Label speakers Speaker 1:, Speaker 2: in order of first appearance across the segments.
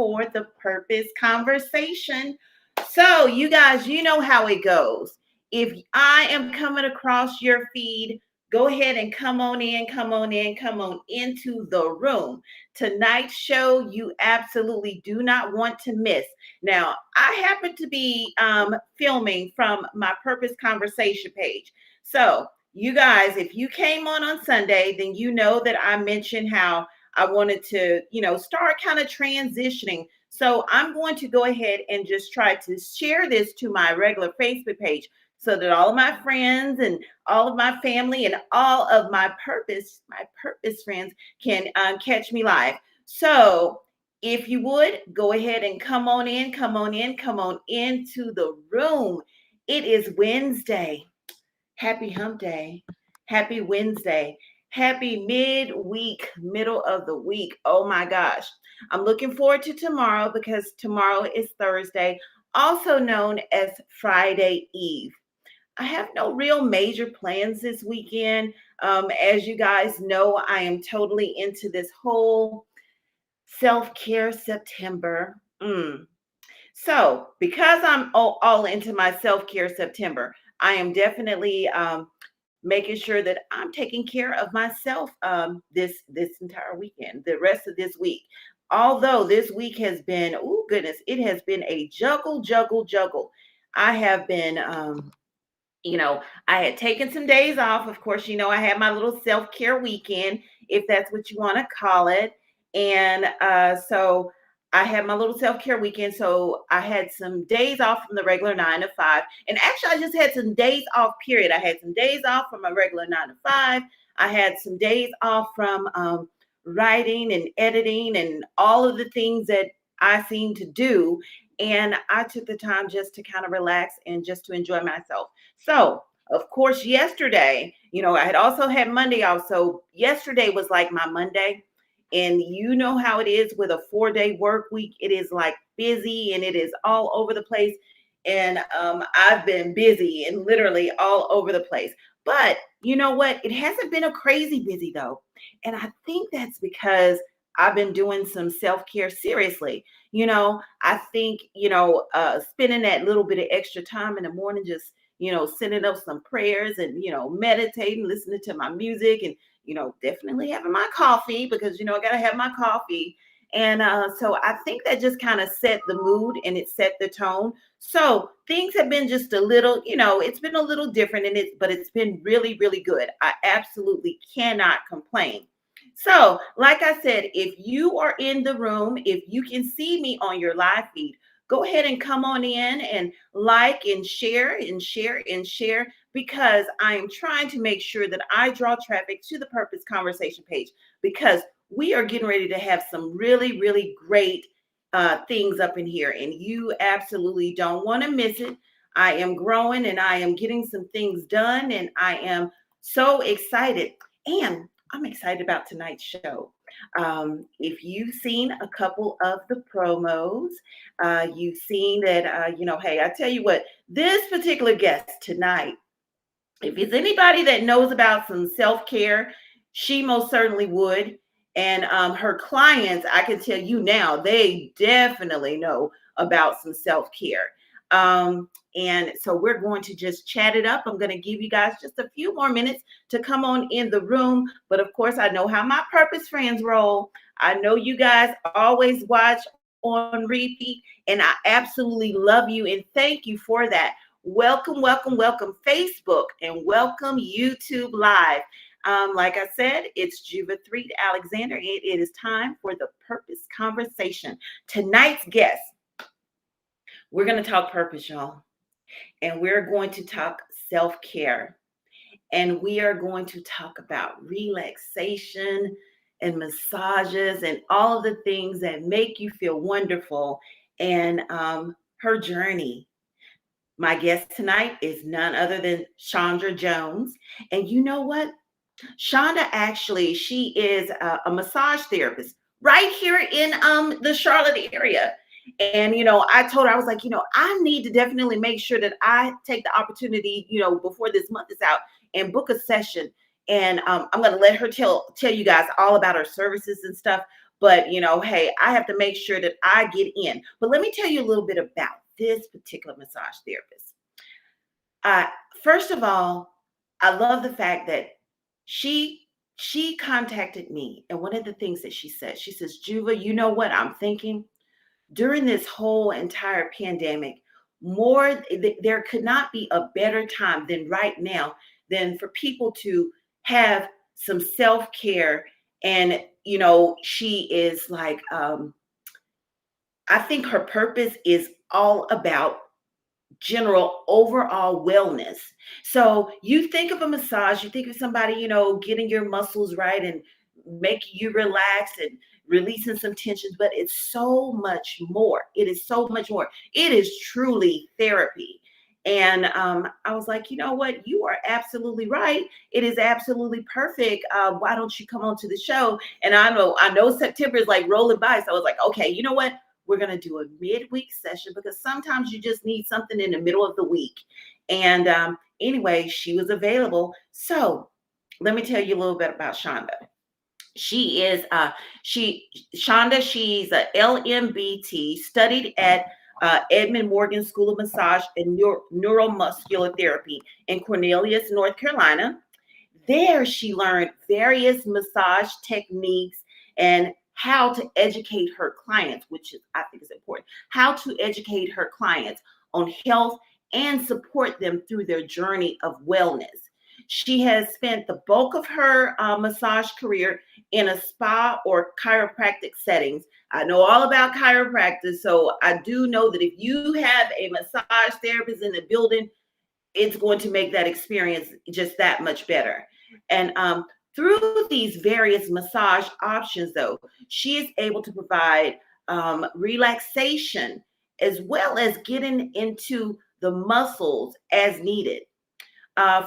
Speaker 1: for the purpose conversation. So, you guys, you know how it goes. If I am coming across your feed, go ahead and come on in, come on in, come on into the room. Tonight's show, you absolutely do not want to miss. Now, I happen to be filming from my Purpose Conversation page. So, you guys, if you came on Sunday, then you know that I mentioned how I wanted to, start kind of transitioning. So I'm going to go ahead and just try to share this to my regular Facebook page so that all of my friends and all of my family and all of my purpose friends can catch me live. So if you would go ahead and come on in, come on in, come on into the room. It is Wednesday. Happy hump day. Happy Wednesday. Happy midweek, middle of the week. Oh my gosh. I'm looking forward to tomorrow because tomorrow is Thursday, also known as Friday Eve. I have no real major plans this weekend. As you guys know, I am totally into this whole self-care September. So, because I'm all into my self-care September, I am definitely making sure that I'm taking care of myself this entire weekend, the rest of this week. Although this week has been, oh goodness, it has been a juggle. I have been, I had taken some days off. Of course, I had my little self-care weekend, if that's what you want to call it. And so I had my little self-care weekend. So I had some days off from the regular 9 to 5. And actually, I just had some days off, period. I had some days off from my regular 9 to 5. I had some days off from writing and editing and all of the things that I seem to do. And I took the time just to kind of relax and just to enjoy myself. So, of course, yesterday, I had also had Monday off. So yesterday was like my Monday. And you know how it is with a 4-day work week. It is like busy and it is all over the place. And I've been busy and literally all over the place. But you know what? It hasn't been a crazy busy though. And I think that's because I've been doing some self-care seriously. I think, spending that little bit of extra time in the morning, just, sending up some prayers and, meditating, listening to my music and, definitely having my coffee because, I got to have my coffee. And so I think that just kind of set the mood and it set the tone. So things have been just a little, it's been a little different but it's been really, really good. I absolutely cannot complain. So, like I said, if you are in the room, if you can see me on your live feed, go ahead and come on in and like and share and share and share because I am trying to make sure that I draw traffic to the Purpose Conversation page because we are getting ready to have some really, really great things up in here and you absolutely don't want to miss it. I am growing and I am getting some things done and I am so excited. And I'm excited about tonight's show. If you've seen a couple of the promos, you've seen that, hey, I tell you what, this particular guest tonight, if it's anybody that knows about some self-care, she most certainly would. And her clients, I can tell you now, they definitely know about some self-care. And so we're going to just chat it up. I'm going to give you guys just a few more minutes to come on in the room. But of course, I know how my purpose friends roll. I know you guys always watch on repeat, and I absolutely love you and thank you for that. Welcome, welcome, welcome Facebook and welcome YouTube Live. Like I said, it's Juva 3 Alexander. It is time for the Purpose Conversation. Tonight's guest, we're going to talk purpose, y'all. And we're going to talk self-care. And we are going to talk about relaxation and massages and all of the things that make you feel wonderful and her journey. My guest tonight is none other than Chandra Jones. And you know what? Chanda actually, she is a massage therapist right here in the Charlotte area. And, I told her, I was like, I need to definitely make sure that I take the opportunity, before this month is out and book a session. And I'm going to let her tell you guys all about her services and stuff. but hey, I have to make sure that I get in. But let me tell you a little bit about this particular massage therapist. Uh, First of all, I love the fact that she she contacted me, and one of the things that she says, Juva, you know what I'm thinking? During this whole entire pandemic, there could not be a better time than right now than for people to have some self-care. And she is like, I think her purpose is all about general overall wellness. So you think of a massage, you think of somebody, getting your muscles right and making you relax and releasing some tensions, but it's so much more. It is so much more. It is truly therapy. And I was like, you know what? You are absolutely right. It is absolutely perfect. Why don't you come on to the show? And I know September is like rolling by. So I was like, okay, you know what? We're going to do a midweek session because sometimes you just need something in the middle of the week. And anyway, she was available. So let me tell you a little bit about Chanda. She is Chanda. She's a LMBT, studied at Edmund Morgan School of Massage and Neuromuscular Therapy in Cornelius, North Carolina. There, she learned various massage techniques and how to educate her clients, which I think is important, how to educate her clients on health and support them through their journey of wellness. She has spent the bulk of her massage career in a spa or chiropractic settings. I know all about chiropractic, so I do know that if you have a massage therapist in the building, it's going to make that experience just that much better. And through these various massage options, though, she is able to provide relaxation as well as getting into the muscles as needed.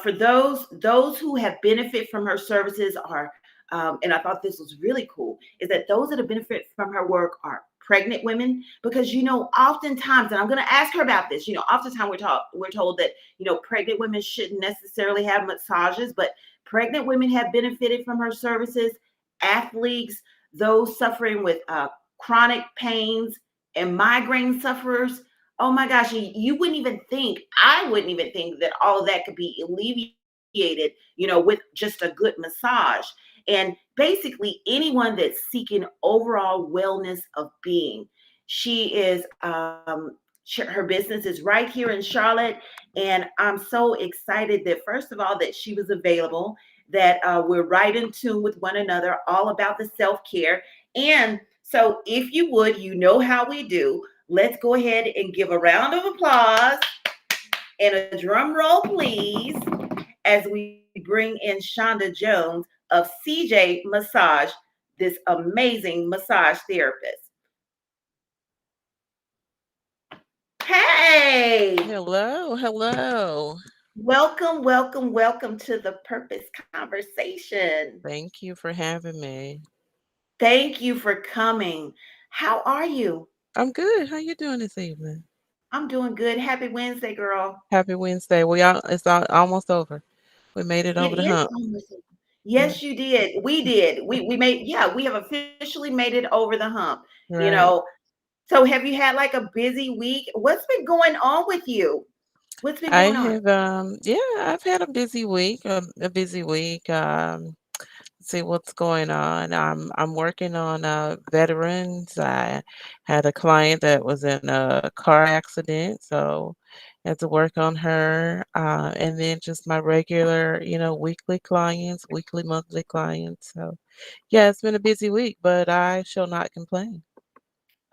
Speaker 1: For those who have benefit from her services are, and I thought this was really cool, is that those that have benefit from her work are pregnant women, because oftentimes, and I'm going to ask her about this. Oftentimes we're told that pregnant women shouldn't necessarily have massages, but pregnant women have benefited from her services. Athletes, those suffering with chronic pains, and migraine sufferers. Oh my gosh, you wouldn't even think, I wouldn't even think that all of that could be alleviated, with just a good massage. And basically anyone that's seeking overall wellness of being. She is, her business is right here in Charlotte. And I'm so excited that, first of all, that she was available, that we're right in tune with one another, all about the self-care. And so if you would, how we do. Let's go ahead and give a round of applause and a drum roll, please, as we bring in Chanda Jones of CJ Massage, this amazing massage therapist. Hey!
Speaker 2: Hello, hello.
Speaker 1: Welcome, welcome, welcome to the Purpose Conversation.
Speaker 2: Thank you for having me.
Speaker 1: Thank you for coming. How are you?
Speaker 2: I'm good. How you doing this evening?
Speaker 1: I'm doing good. Happy Wednesday, girl.
Speaker 2: Happy Wednesday. Almost over. We made it
Speaker 1: It
Speaker 2: over the
Speaker 1: is
Speaker 2: hump.
Speaker 1: almost.
Speaker 2: Mm,
Speaker 1: Yes, you did. We did. We made, yeah, we have officially made it over the hump. You
Speaker 2: right.
Speaker 1: know. So have you had like a busy week? What's been going on with you? What's been
Speaker 2: I
Speaker 1: going on?
Speaker 2: have yeah, I've had a busy week. A busy week. See what's going on. I'm working on veterans. I had a client that was in a car accident, so had to work on her. And then just my regular, weekly clients, weekly, monthly clients. So yeah, it's been a busy week, but I shall not complain.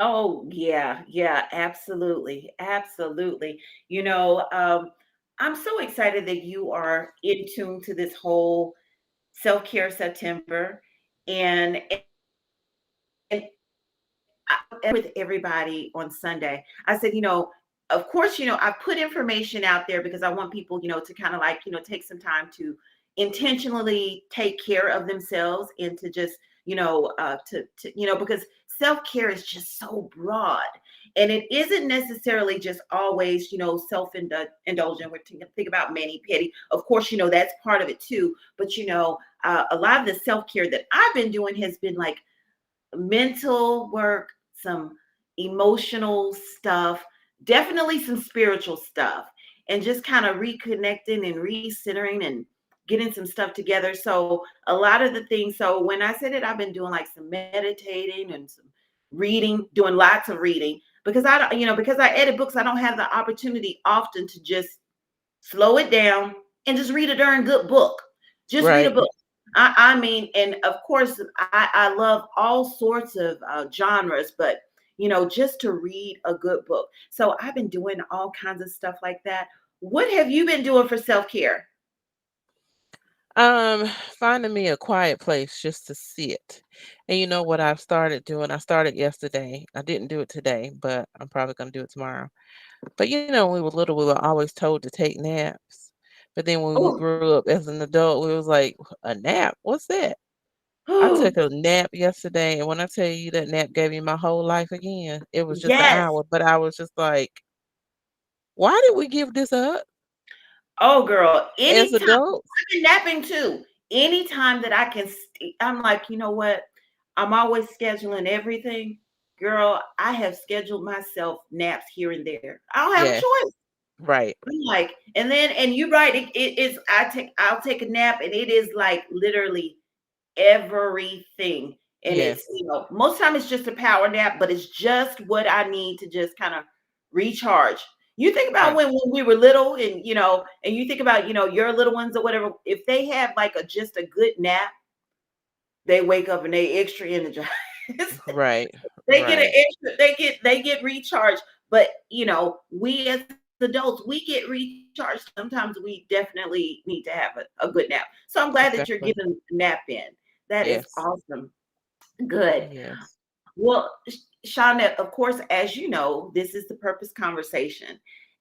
Speaker 1: Oh, yeah, yeah, absolutely. Absolutely. I'm so excited that you are in tune to this whole self-care September. And with everybody on Sunday. I said, of course, I put information out there because I want people, to kind of like, take some time to intentionally take care of themselves and to just, because self-care is just so broad. And it isn't necessarily just always, self-indulgent. We're think about mani pedi. Of course, that's part of it too. But, a lot of the self-care that I've been doing has been like mental work, some emotional stuff, definitely some spiritual stuff, and just kind of reconnecting and recentering and getting some stuff together. So a lot of the things, so when I said it, I've been doing like some meditating and some reading, doing lots of reading because I don't, because I edit books, I don't have the opportunity often to just slow it down and just read a darn good book. Just read a
Speaker 2: Right.
Speaker 1: book. I mean, and of course, I love all sorts of genres, but just to read a good book. So I've been doing all kinds of stuff like that. What have you been doing for self care?
Speaker 2: Finding me a quiet place just to sit. And you know what I've started doing? I started yesterday. I didn't do it today, but I'm probably gonna do it tomorrow. But you know, when we were little, we were always told to take naps. But then when we
Speaker 1: Oh,
Speaker 2: grew up as an adult, we was like, a nap? What's that? I
Speaker 1: oh,
Speaker 2: took a nap yesterday, and when I tell you that nap gave me my whole life again, it was just an
Speaker 1: yes.
Speaker 2: hour, but I was just like, why did we give this up
Speaker 1: Oh, girl.
Speaker 2: as
Speaker 1: Anytime
Speaker 2: adults?
Speaker 1: I've been napping too. Anytime that I can, I'm like, you know what? I'm always scheduling everything. Girl, I have scheduled myself naps here and there. I don't have a
Speaker 2: Yes,
Speaker 1: choice.
Speaker 2: right.
Speaker 1: I'm like, and you're right. It is. I'll take a nap, and it is like literally everything. And it's,
Speaker 2: Yes,
Speaker 1: most time it's just a power nap, but it's just what I need to just kind of recharge. You think about
Speaker 2: right.
Speaker 1: when we were little and and you think about, your little ones or whatever, if they have like just a good nap, they wake up and they extra energized.
Speaker 2: Right,
Speaker 1: They get an
Speaker 2: right.
Speaker 1: extra, they get recharged. But we as adults, we get recharged. Sometimes we definitely need to have a good nap. So I'm glad that you're
Speaker 2: Exactly.
Speaker 1: getting a nap in. That is
Speaker 2: Yes,
Speaker 1: awesome. Good.
Speaker 2: yes.
Speaker 1: Well, Shonda, of course, as you know, this is the purpose conversation.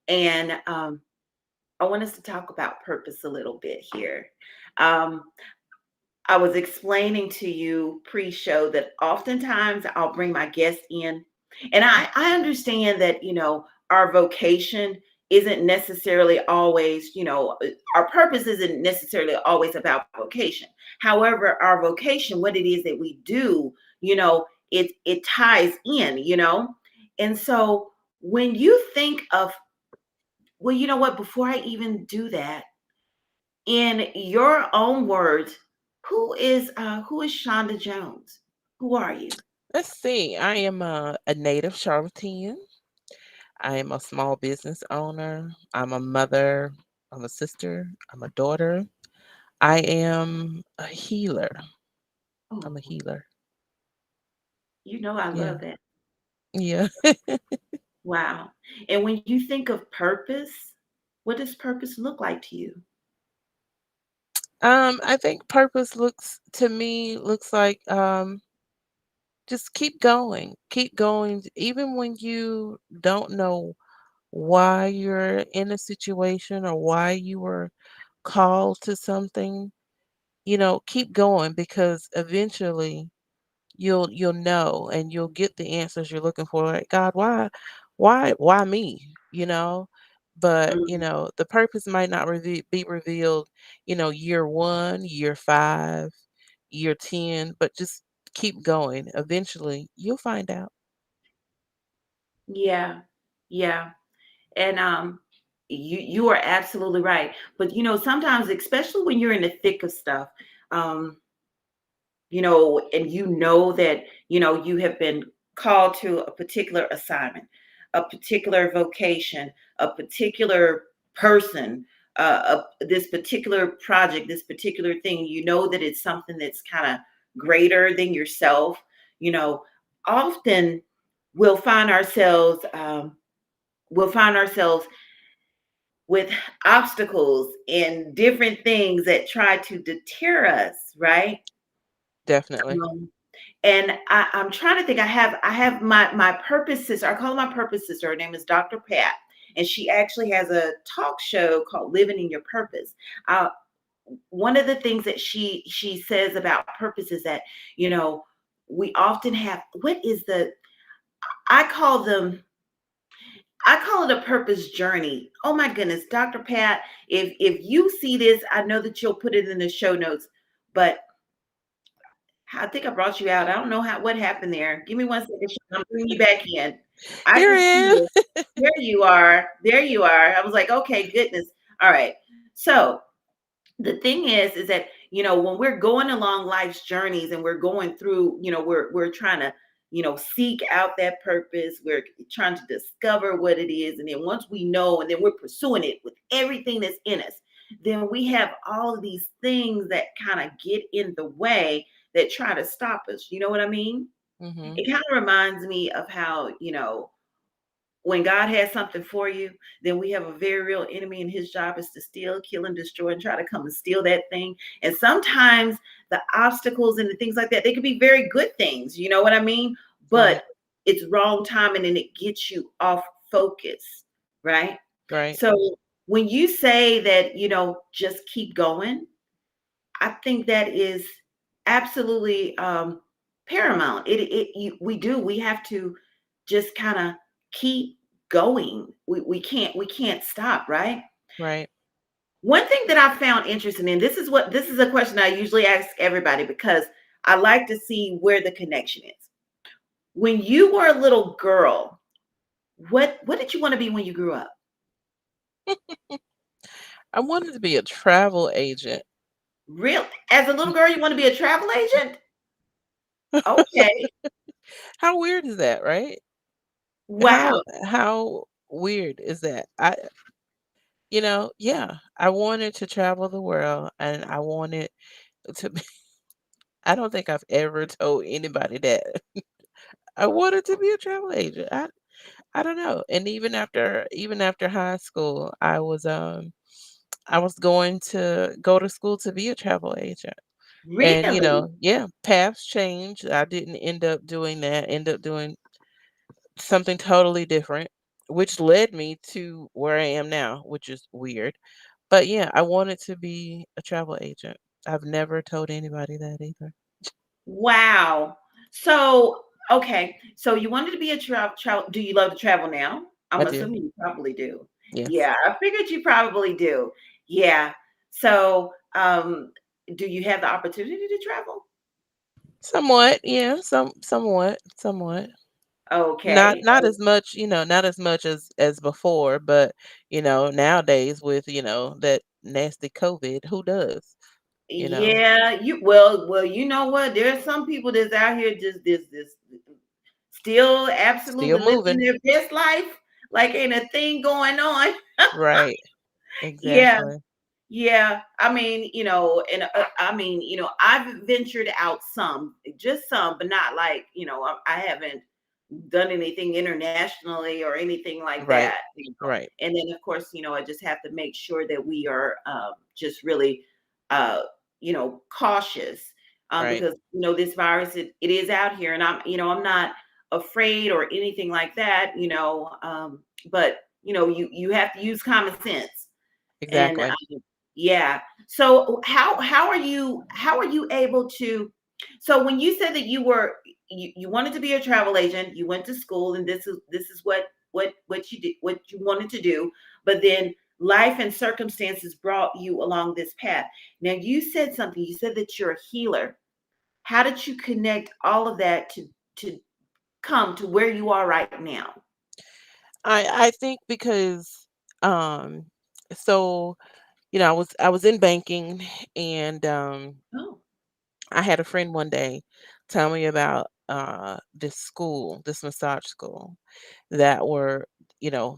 Speaker 1: And I want us to talk about purpose a little bit here. Um, I was explaining to you pre-show that oftentimes I'll bring my guests in, and I understand that our vocation isn't necessarily always our purpose isn't necessarily always about vocation. However, our vocation, what it is that we do, it ties in, and so when you think of, well, you know what? Before I even do that, in your own words, who is Chanda Jones? Who are you?
Speaker 2: Let's see. I am a native Charlatan. I am a small business owner. I'm a mother. I'm a sister. I'm a daughter. I am a healer. I'm
Speaker 1: Oh,
Speaker 2: a healer.
Speaker 1: I
Speaker 2: Yeah.
Speaker 1: love that.
Speaker 2: Yeah.
Speaker 1: Wow. And when you think of purpose, what does purpose look like to you?
Speaker 2: I think purpose looks like just keep going, even when you don't know why you're in a situation or why you were called to something. Keep going because eventually you'll know and you'll get the answers you're looking for. Like, God, why me? But
Speaker 1: Mhm.
Speaker 2: the purpose might not be revealed, year 1, year 5, year 10, but just keep going. Eventually, you'll find out.
Speaker 1: Yeah. Yeah. And you are absolutely right. But sometimes, especially when you're in the thick of stuff, um, and that, you have been called to a particular assignment, a particular vocation, a particular person, this particular project, this particular thing, that it's something that's kind of greater than yourself, you know, often we'll find ourselves, we'll find ourselves with obstacles and different things that try to deter us, right?
Speaker 2: Definitely.
Speaker 1: Um, and I'm trying to think. I have my purpose sister. I call her my purpose sister. Her name is Dr. Pat, and she actually has a talk show called Living in Your Purpose. Uh, One of the things that she says about purpose is that we often have, what is the, I call them, I call it a purpose journey. Oh my goodness, Dr. Pat, if you see this, I know that you'll put it in the show notes, but I think I brought you out. I don't know what happened there. Give me one second. I'm bringing you back in. I
Speaker 2: Here I
Speaker 1: can see
Speaker 2: am.
Speaker 1: you. There you are. There you are. I was like, okay, goodness. All right. So the thing is that when we're going along life's journeys and we're going through, we're trying to seek out that purpose. We're trying to discover what it is, and then once we know, and then we're pursuing it with everything that's in us, then we have all of these things that kind of get in the way, that try to stop us. You know what I mean?
Speaker 2: Mhm.
Speaker 1: It kind of reminds me of how, when God has something for you, then we have a very real enemy, and his job is to steal, kill, and destroy, and try to come and steal that thing. And sometimes the obstacles and the things like that, they could be very good things, you know what I mean?
Speaker 2: Right.
Speaker 1: But it's wrong timing, and it gets you off focus, right?
Speaker 2: Right.
Speaker 1: So when you say that, just keep going, I think that is absolutely paramount. We have to just kind of keep going. We can't stop, right?
Speaker 2: Right.
Speaker 1: One thing that I found interesting, and this is a question I usually ask everybody, because I like to see where the connection is. When you were a little girl, what did you want to be when you grew up?
Speaker 2: I wanted to be a travel agent.
Speaker 1: Real As a little girl, you want to be a travel agent? Okay.
Speaker 2: How weird is that, right?
Speaker 1: Wow.
Speaker 2: How weird is that? Yeah, I wanted to travel the world and I wanted to be I don't think I've ever told anybody that. I wanted to be a travel agent. I don't know. And even after high school, I was going to go to school to be a travel agent. And
Speaker 1: Really?
Speaker 2: yeah, paths changed. I didn't end up doing that. End up doing something totally different, which led me to where I am now, which is weird. But yeah, I wanted to be a travel agent. I've never told anybody that either.
Speaker 1: Wow. So, okay. So you wanted to be a travel. Do you love to travel now?
Speaker 2: I
Speaker 1: I'm
Speaker 2: do.
Speaker 1: assuming you probably do.
Speaker 2: Yes.
Speaker 1: Yeah, I figured you probably do. Yeah. So, do you have the opportunity to travel?
Speaker 2: Somewhat, yeah, somewhat. Not
Speaker 1: Okay.
Speaker 2: not as much, not as much as before, but nowadays with, that nasty COVID, who does? You know,
Speaker 1: Yeah, well, you know what? There are some people that's out here just this still
Speaker 2: still
Speaker 1: absolutely living
Speaker 2: moving.
Speaker 1: their best life, like ain't a thing going on.
Speaker 2: Right.
Speaker 1: Yeah.
Speaker 2: Exactly.
Speaker 1: Yeah, I mean, and I mean, I've ventured out some, just some, but not like, I haven't done anything internationally or anything like
Speaker 2: Right.
Speaker 1: that.
Speaker 2: Right.
Speaker 1: And then, of course, I just have to make sure that we are just really, uh, cautious,
Speaker 2: Right.
Speaker 1: because this virus, it is out here, and I'm not afraid or anything like that, but you have to use common sense. And
Speaker 2: Exactly.
Speaker 1: yeah. So how are you able to, so when you said that you wanted to be a travel agent, you went to school, and this is what you did, what you wanted to do, but then life and circumstances brought you along this path. Now you said something, you said that you're a healer. How did you connect all of that to come to where you are right now?
Speaker 2: I think because um so I was in banking and
Speaker 1: Oh.
Speaker 2: I had a friend one day tell me about this massage school that were,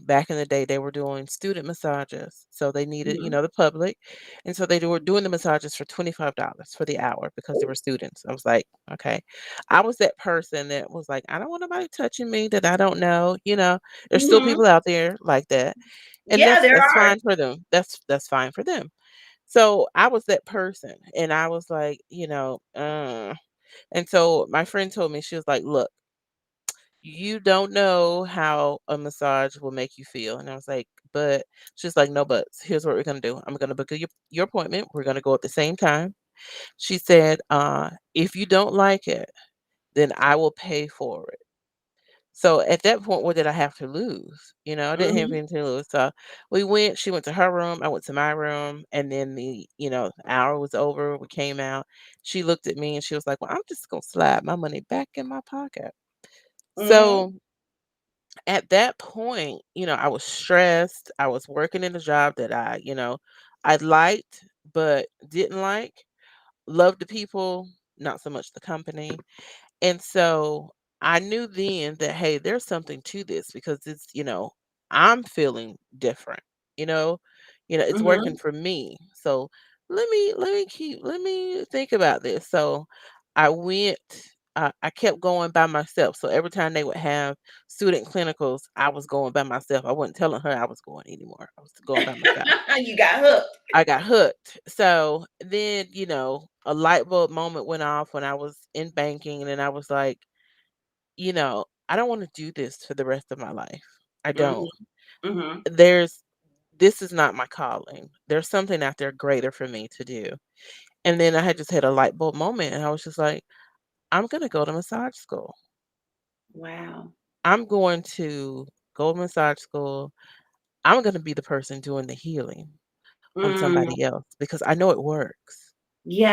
Speaker 2: back in the day they were doing student massages. So they needed,
Speaker 1: Mhm.
Speaker 2: the public. And so they were doing the massages for $25 for the hour because they were students. I was like, okay. I was that person that was like, I don't want nobody touching me that I don't know. There's still
Speaker 1: Mhm.
Speaker 2: people out there like that. And
Speaker 1: Yeah, there
Speaker 2: that's
Speaker 1: are.
Speaker 2: fine for them. That's fine for them. So I was that person and I was like, and so my friend told me, she was like, look, you don't know how a massage will make you feel. And I was like, but she's like, no buts. Here's what we're gonna do. I'm gonna book your appointment. We're gonna go at the same time. She said, if you don't like it, then I will pay for it. So at that point, what did I have to lose? I didn't have
Speaker 1: Mhm.
Speaker 2: anything to lose. So she went to her room, I went to my room, and then the hour was over. We came out. She looked at me and she was like, "Well, I'm just gonna slide my money back in my pocket."
Speaker 1: Mhm.
Speaker 2: So at that point, I was stressed. I was working in a job that I liked but didn't like. Loved the people, not so much the company. And so I knew then that, hey, there's something to this because I'm feeling different. You know, it's working
Speaker 1: Mhm.
Speaker 2: for me. So let me think about this. So I went I kept going by myself. So every time they would have student clinicals, I was going by myself. I wasn't telling her I was going anymore. I was going by myself.
Speaker 1: You got hooked.
Speaker 2: I got hooked. So then, a light bulb moment went off when I was in banking, and then I was like, I don't want to do this for the rest of my life. I don't.
Speaker 1: Mhm. Mhm.
Speaker 2: There's This is not my calling. There's something out there greater for me to do. And then I had just had a light bulb moment, and I was just like, I'm going to go to massage school.
Speaker 1: Wow.
Speaker 2: I'm going to go to massage school. I'm going to be the person doing the healing on
Speaker 1: Mm.
Speaker 2: somebody else because I know it works.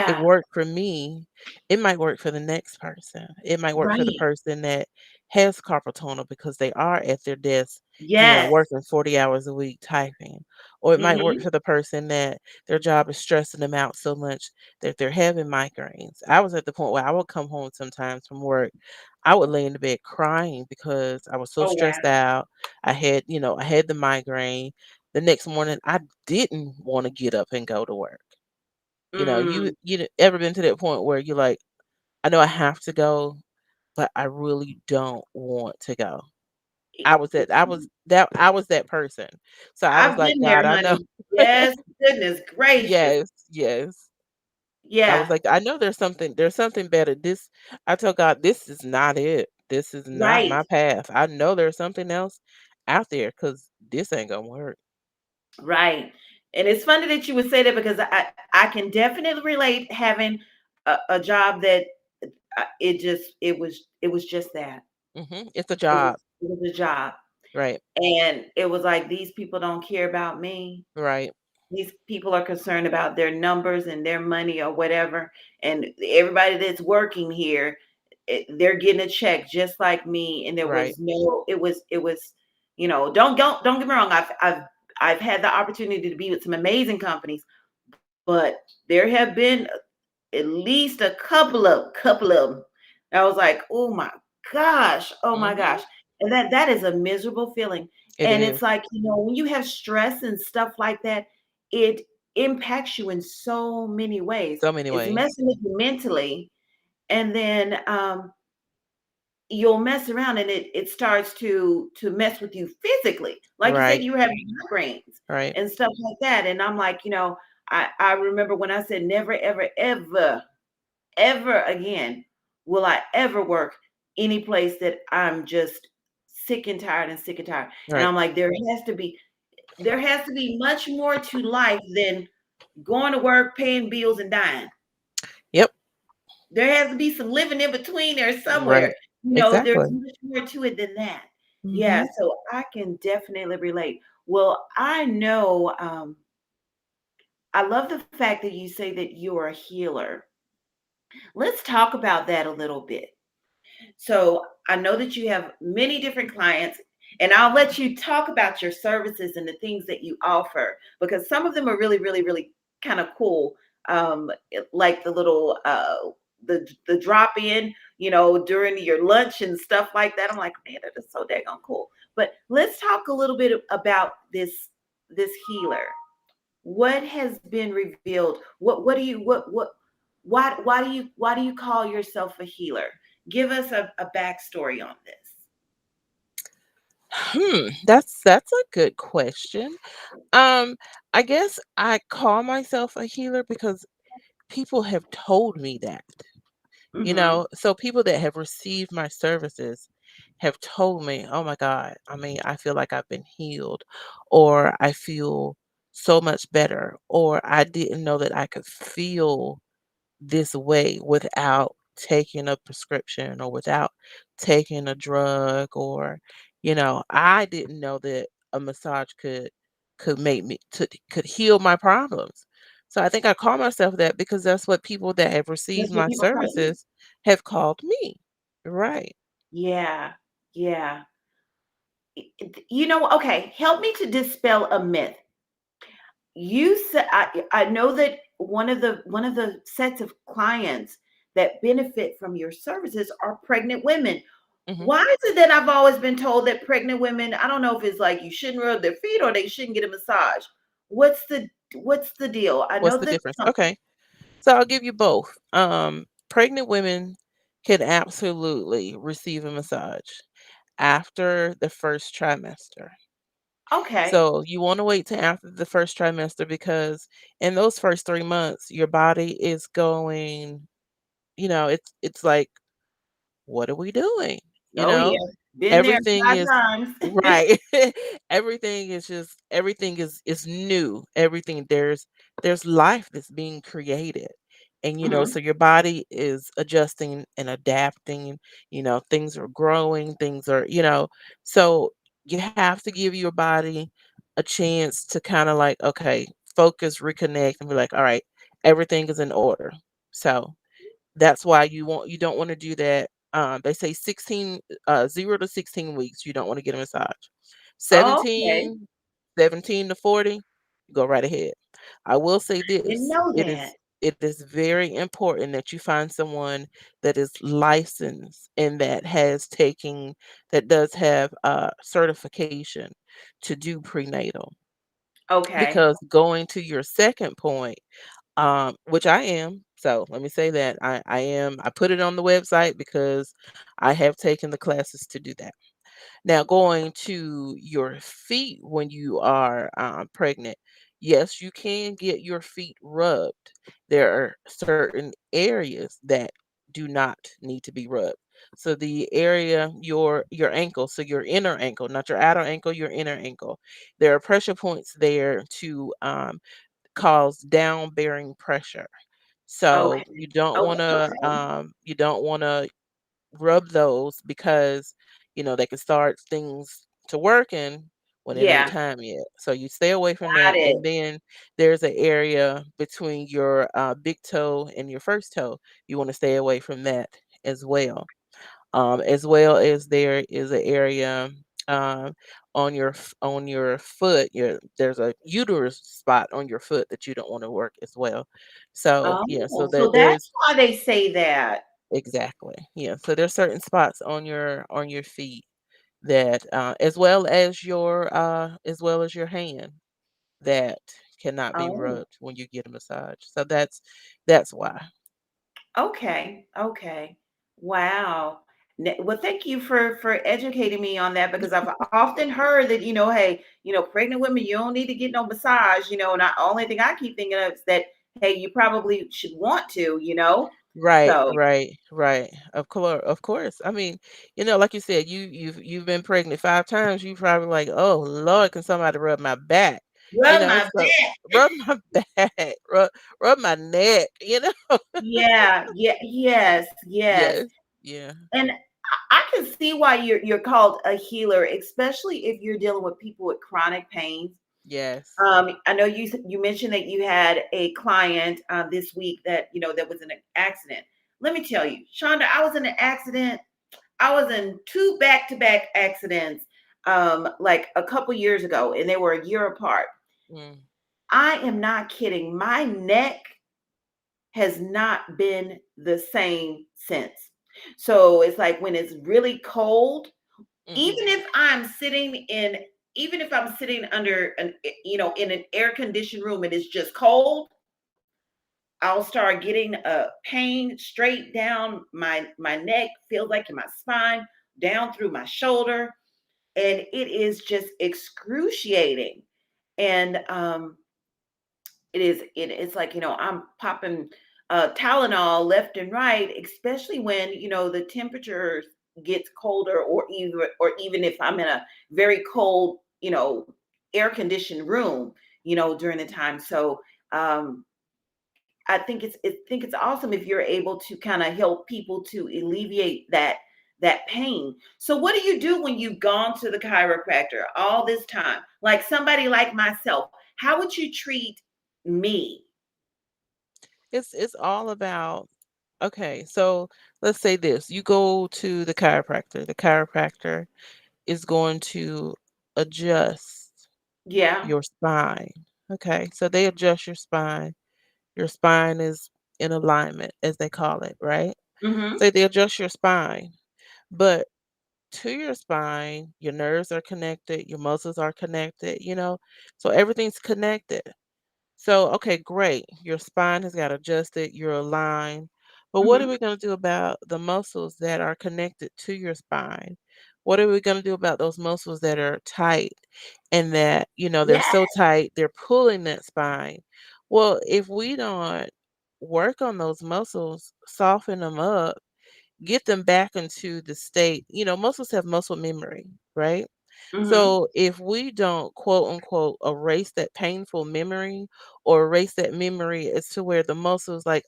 Speaker 2: It
Speaker 1: Yeah.
Speaker 2: worked for me. It might work for the next person. It might work for the
Speaker 1: Right.
Speaker 2: person that has carpal tunnel because they are at their desk,
Speaker 1: Yes.
Speaker 2: working 40 hours a week typing. Or it might work
Speaker 1: Mhm.
Speaker 2: for the person that their job is stressing them out so much that they're having migraines. I was at the point where I would come home sometimes from work. I would lay in the bed crying because I was so
Speaker 1: Oh,
Speaker 2: stressed
Speaker 1: wow.
Speaker 2: out. I had the migraine. The next morning, I didn't want to get up and go to work.
Speaker 1: Mm.
Speaker 2: Ever been to that point where you're like, "I know I have to go, but I really don't want to go." I was that person. So I was
Speaker 1: I've
Speaker 2: like,
Speaker 1: been there,
Speaker 2: "God, I know."
Speaker 1: honey. Yes, goodness gracious.
Speaker 2: Yes, yes. I was
Speaker 1: Yeah,
Speaker 2: like, "I know there's something better." I told God, "This is not it. This is not
Speaker 1: right,
Speaker 2: my path. I know there's something else out there because this ain't gonna work."
Speaker 1: right. And it's funny that you would say that because I can definitely relate having a job that it was just that.
Speaker 2: It's a
Speaker 1: It was
Speaker 2: job.
Speaker 1: it was a job.
Speaker 2: Right,
Speaker 1: And it was like these people don't care about me.
Speaker 2: right,
Speaker 1: These people are concerned about their numbers and their money or whatever. And everybody that's working here, they're getting a check just like me. And there
Speaker 2: right,
Speaker 1: was no, don't get me wrong. I've had the opportunity to be with some amazing companies, but there have been at least a couple of them. I was like, oh my gosh.
Speaker 2: mhm.
Speaker 1: And that is a miserable feeling.
Speaker 2: It
Speaker 1: And
Speaker 2: is.
Speaker 1: it's like, when you have stress and stuff like that, it impacts you in so many ways.
Speaker 2: So many
Speaker 1: It's
Speaker 2: ways.
Speaker 1: messing with you mentally. And then you'll mess around and it starts to mess with you physically. Like you said,
Speaker 2: Right,
Speaker 1: you were having migraines
Speaker 2: right,
Speaker 1: and stuff like that. And I'm like, I remember when I said never, ever, ever again will I ever work any place that I'm just sick and tired and sick and tired. And
Speaker 2: right.
Speaker 1: I'm like, there has to be much more to life than going to work, paying bills, and dying.
Speaker 2: Yep,
Speaker 1: There has to be some living in between there somewhere.
Speaker 2: right.
Speaker 1: There's
Speaker 2: Exactly.
Speaker 1: much more to it than that. Yeah,
Speaker 2: Mhm.
Speaker 1: so I can definitely relate. Well, I know I love the fact that you say that you're a healer. Let's talk about that a little bit. So I know that you have many different clients, and I'll let you talk about your services and the things that you offer because some of them are really, really, really kind of cool. Like the little the drop in, during your lunch and stuff like that. I'm like, man, that is so daggone cool. But let's talk a little bit about this healer. What has been revealed? What do you what why do you call yourself a healer? Give us a backstory on this.
Speaker 2: That's a good question. Um, I guess I call myself a healer because people have told me that.
Speaker 1: Mm-hmm.
Speaker 2: So people that have received my services have told me, "Oh my God, I mean, I feel like I've been healed," or "I feel so much better," or "I didn't know that I could feel this way without taking a prescription or without taking a drug, or I didn't know that a massage could make me to could heal my problems. So I think I call myself that because that's what people that have received
Speaker 1: That's what
Speaker 2: my
Speaker 1: people call you.
Speaker 2: services have called me. Right.
Speaker 1: Yeah, yeah. Okay, help me to dispel a myth. You said I know that one of the sets of clients that benefit from your services are pregnant women.
Speaker 2: Hmm.
Speaker 1: Why is it that I've always been told that pregnant women, I don't know if it's like you shouldn't rub their feet or they shouldn't get a massage. What's the deal? I
Speaker 2: What's
Speaker 1: know
Speaker 2: the
Speaker 1: that
Speaker 2: difference? Okay. So I'll give you both. Pregnant women can absolutely receive a massage after the first trimester.
Speaker 1: okay.
Speaker 2: So you want to wait till after the first trimester because in those first 3 months, your body is going, it's like, what are we doing? You
Speaker 1: Oh
Speaker 2: know,
Speaker 1: yeah. Been there
Speaker 2: everything
Speaker 1: five
Speaker 2: is
Speaker 1: times.
Speaker 2: right. Everything is new. Everything there's life that's being created. And
Speaker 1: Mhm.
Speaker 2: so your body is adjusting and adapting, things are growing, things are, so you have to give your body a chance to kind of like, okay, focus, reconnect, and be like, all right, everything is in order. So that's why you don't want to do that. They say 0 to 16 weeks, you don't want to get a massage.
Speaker 1: Okay.
Speaker 2: 17, 17 to 40, go right ahead. I will say
Speaker 1: Didn't
Speaker 2: this,
Speaker 1: know
Speaker 2: it
Speaker 1: that.
Speaker 2: is it is very important that you find someone that is licensed and that does have certification to do prenatal.
Speaker 1: Okay.
Speaker 2: Because going to your second point, which I am. So let me say that I am. I put it on the website because I have taken the classes to do that. Now, going to your feet when you are pregnant, yes, you can get your feet rubbed. There are certain areas that do not need to be rubbed. So the area, your ankle, so your inner ankle, not your outer ankle, your inner ankle. There are pressure points there to cause down bearing pressure. So
Speaker 1: Okay. Okay. Okay.
Speaker 2: you don't want to rub those because they can start things to working when it ain't
Speaker 1: Yeah.
Speaker 2: time yet. So you stay away from
Speaker 1: Got
Speaker 2: that.
Speaker 1: it.
Speaker 2: And then there's an area between your big toe and your first toe. You want to stay away from that as well. As well as there is an area um, on your foot. There's a uterus spot on your foot that you don't want to work as well. So yeah, so
Speaker 1: Oh, so
Speaker 2: that
Speaker 1: that's
Speaker 2: there's
Speaker 1: why they say that.
Speaker 2: exactly, yeah. So there's certain spots on your feet that as well as your hand that cannot be
Speaker 1: Oh,
Speaker 2: rubbed when you get a massage. So that's why.
Speaker 1: okay. Okay. Wow. Well, thank you for educating me on that because I've often heard that, hey, pregnant women, you don't need to get no massage, and the only thing I keep thinking of is that, hey, you probably should want to.
Speaker 2: Right,
Speaker 1: So,
Speaker 2: right, right. Of course. I mean, like you said, you've been pregnant 5 times. You probably like, oh Lord, can somebody rub my back?
Speaker 1: rub my
Speaker 2: So
Speaker 1: back.
Speaker 2: rub my back, rub my neck.
Speaker 1: Yeah, yeah, yes, yes.
Speaker 2: Yes, yeah,
Speaker 1: And I can see why you're called a healer, especially if you're dealing with people with chronic pains.
Speaker 2: yes.
Speaker 1: I know you mentioned that you had a client this week that was in an accident. Let me tell you, Shonda, I was in an accident. I was in two back-to-back accidents, like a couple years ago, and they were a year apart.
Speaker 2: Mm,
Speaker 1: I am not kidding. My neck has not been the same since. So it's like when it's really cold, even
Speaker 2: mm-hmm.
Speaker 1: if I'm sitting in, even if I'm sitting under in an air conditioned room and it's just cold, I'll start getting a pain straight down my neck, feels like in my spine, down through my shoulder, and it is just excruciating. And it's like I'm popping Tylenol left and right, especially when the temperature gets colder, or even if I'm in a very cold air conditioned room during the time. So um I think it's awesome if you're able to kind of help people to alleviate that pain. So what do you do when you've gone to the chiropractor all this time? Like somebody like myself, how would you treat me?
Speaker 2: It's all about, okay, so let's say this. You go to the chiropractor. The chiropractor is going to adjust
Speaker 1: Yeah.
Speaker 2: your spine. Okay, so they adjust your spine. Your spine is in alignment, as they call it, right?
Speaker 1: Mm-hmm.
Speaker 2: So they adjust your spine. But to your spine, your nerves are connected, your muscles are connected, so everything's connected. So, okay, great. Your spine has got adjusted, you're aligned. But what are
Speaker 1: Mm-hmm.
Speaker 2: we going to do about the muscles that are connected to your spine? What are we going to do about those muscles that are tight and that, they're
Speaker 1: Yeah.
Speaker 2: so tight, they're pulling that spine? Well, if we don't work on those muscles, soften them up, get them back into the state, muscles have muscle memory, right?
Speaker 1: Mm-hmm.
Speaker 2: So if we don't quote unquote erase that painful memory or erase that memory as to where the muscles like,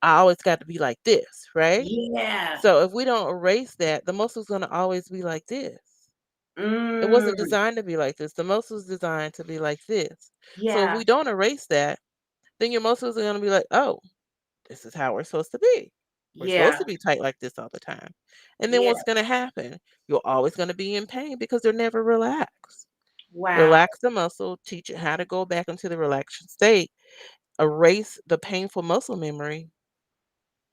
Speaker 2: I always got to be like this, right?
Speaker 1: Yeah.
Speaker 2: So if we don't erase that, the muscle's gonna always be like this. It wasn't
Speaker 1: Mm.
Speaker 2: designed to be like this. The muscle's designed to be like this. So if
Speaker 1: Yeah.
Speaker 2: we don't erase that, then your muscles are gonna be like, oh, this is how we're supposed to be. We're supposed
Speaker 1: Yeah.
Speaker 2: to be tight like this all the time. And then
Speaker 1: Yeah.
Speaker 2: what's gonna happen? You're always gonna be in pain because they're never relaxed.
Speaker 1: Wow.
Speaker 2: Relax the muscle, teach it how to go back into the relaxed state, erase the painful muscle memory.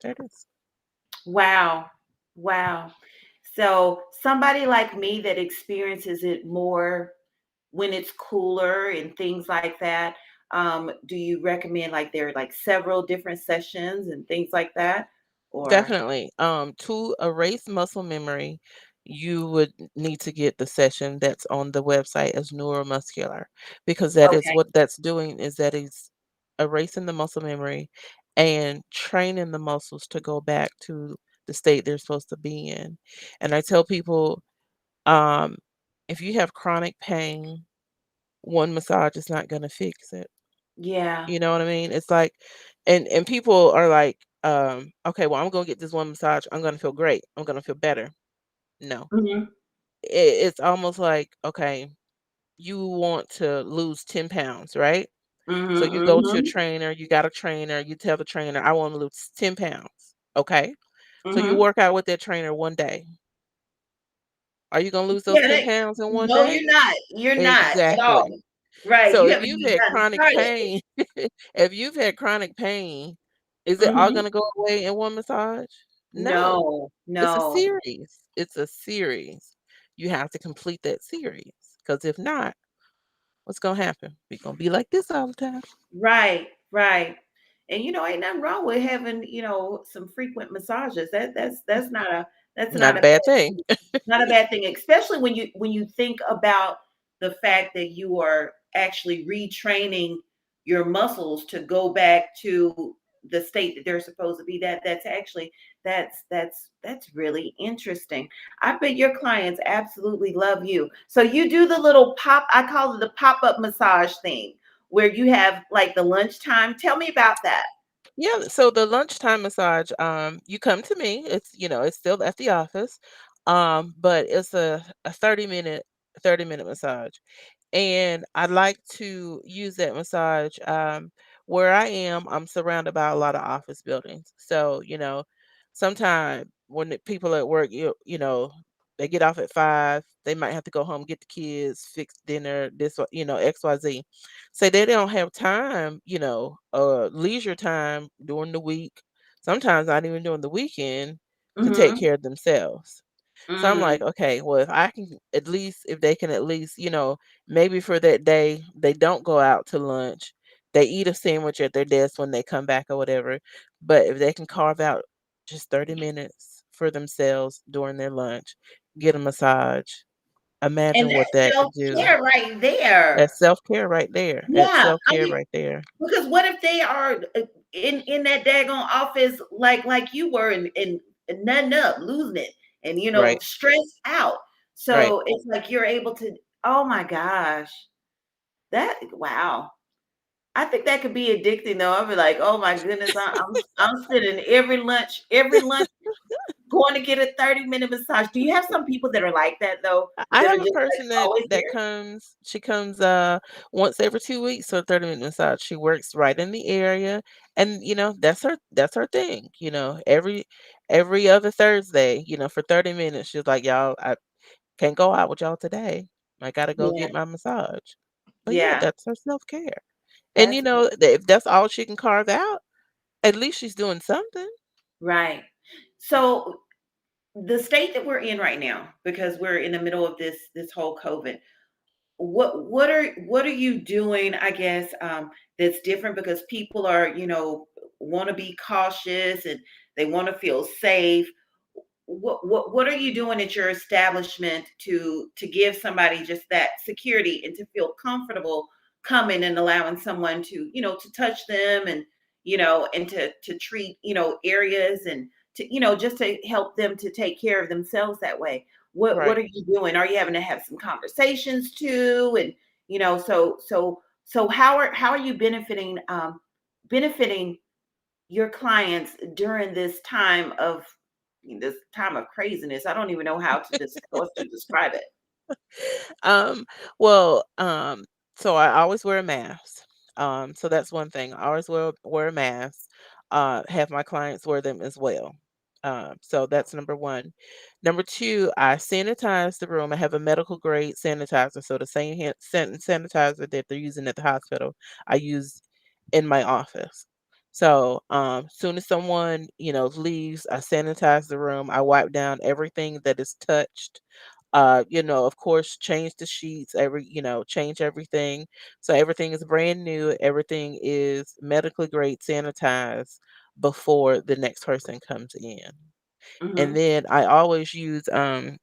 Speaker 2: There it is.
Speaker 1: Wow. Wow. So somebody like me that experiences it more when it's cooler and things like that, do you recommend like there are like several different sessions and things like that? Or
Speaker 2: Definitely. To erase muscle memory, you would need to get the session that's on the website as neuromuscular, because that is
Speaker 1: okay.
Speaker 2: what that's doing, is that is erasing the muscle memory and training the muscles to go back to the state they're supposed to be in. And I tell people, um, if you have chronic pain, one massage is not gonna fix it.
Speaker 1: Yeah.
Speaker 2: You know what I mean? It's like, and people are like, okay, well, I'm gonna get this one massage. I'm gonna feel great. I'm gonna feel better. No,
Speaker 1: Hmm.
Speaker 2: it's almost like, okay, you want to lose 10 pounds, right? So you go to a
Speaker 1: Hmm.
Speaker 2: trainer, you got a trainer, you tell the trainer, I want to lose 10 pounds. Okay. So you
Speaker 1: Hmm.
Speaker 2: work out with that trainer one day. Are you gonna lose those
Speaker 1: Yeah.
Speaker 2: 10 pounds in one
Speaker 1: No,
Speaker 2: day?
Speaker 1: you're not. You're not at all.
Speaker 2: Exactly.
Speaker 1: Right.
Speaker 2: So
Speaker 1: You
Speaker 2: if
Speaker 1: haven't
Speaker 2: you've
Speaker 1: even
Speaker 2: had
Speaker 1: gotten
Speaker 2: chronic
Speaker 1: started.
Speaker 2: pain, if you've had chronic pain, is it all
Speaker 1: Hmm.
Speaker 2: gonna go away in one massage? No.
Speaker 1: No,
Speaker 2: It's a
Speaker 1: no.
Speaker 2: series. It's a series. You have to complete that series, because if not, what's gonna happen? We're gonna be like this all the time.
Speaker 1: Right, right. And ain't nothing wrong with having, some frequent massages. That's
Speaker 2: Not
Speaker 1: not
Speaker 2: a
Speaker 1: a
Speaker 2: bad
Speaker 1: bad
Speaker 2: thing.
Speaker 1: thing. Not a bad thing, especially when you think about the fact that you are actually retraining your muscles to go back to the state that they're supposed to be. That's actually that's really interesting. I bet your clients absolutely love you. So you do the little pop, I call it the pop-up massage thing where you have like the lunchtime. Tell me about that.
Speaker 2: Yeah, so the lunchtime massage, you come to me. It's still at the office. But it's a 30-minute massage. And I like to use that massage. Where I am, I'm surrounded by a lot of office buildings. So, sometimes when the people at work, they get off at 5, they might have to go home, get the kids, fix dinner, XYZ. Say they don't have time, leisure time during the week, sometimes not even during the weekend, to take
Speaker 1: Mhm.
Speaker 2: care of themselves. So I'm like,
Speaker 1: Mm.
Speaker 2: okay, well, if I can at least, if they can at least, maybe for that day, they don't go out to lunch. They eat a sandwich at their desk when they come back or whatever. But if they can carve out just 30 minutes for themselves during their lunch, get a massage,
Speaker 1: And
Speaker 2: imagine what
Speaker 1: that's
Speaker 2: that could do.
Speaker 1: self-care right there.
Speaker 2: That's self-care right there. That's
Speaker 1: Yeah. I
Speaker 2: self-care
Speaker 1: mean,
Speaker 2: right there.
Speaker 1: because what if they are in that daggone office like you were and nothing up, losing it and
Speaker 2: Right,
Speaker 1: stressed out.
Speaker 2: right.
Speaker 1: So it's like you're able to, oh my gosh. That wow. I think that could be addicting though. I'll be like, oh my goodness, I'm spending every lunch going to get a 30-minute massage. Do you have some people that are like that though?
Speaker 2: I
Speaker 1: That are
Speaker 2: have a
Speaker 1: just like
Speaker 2: person that
Speaker 1: always
Speaker 2: that
Speaker 1: there?
Speaker 2: comes she comes, once every 2 weeks for a 30-minute massage. She works right in the area, and, that's her thing, every other Thursday, for 30 minutes, she's like, "Y'all, I can't go out with y'all today. I gotta go
Speaker 1: Yeah,
Speaker 2: get my massage." But, yeah,
Speaker 1: yeah,
Speaker 2: that's her self-care, and,
Speaker 1: that's
Speaker 2: if that's all she can carve out, at least she's doing something.
Speaker 1: right. So the state that we're in right now, because we're in the middle of this whole COVID, what are you doing, I guess, that's different because people are, want to be cautious and they want to feel safe. What are you doing at your establishment to give somebody just that security and to feel comfortable coming and allowing someone to to touch them and and to treat areas and to just to help them to take care of themselves that way. What
Speaker 2: Right.
Speaker 1: are you doing? Are you having to have some conversations too? And so how are you benefiting your clients during this time of craziness? I don't even know how to describe it.
Speaker 2: Um, well, so I always wear a mask. So that's one thing. I always wear a mask. Have my clients wear them as well. So that's number one. Number two, I sanitize the room. I have a medical grade sanitizer. So the same sanitizer that they're using at the hospital, I use in my office. So, soon as someone, leaves, I sanitize the room. I wipe down everything that is touched, of course, change the sheets, change everything. So everything is brand new. Everything is medically grade sanitized before the next person comes in. And
Speaker 1: Hmm.
Speaker 2: then I always use a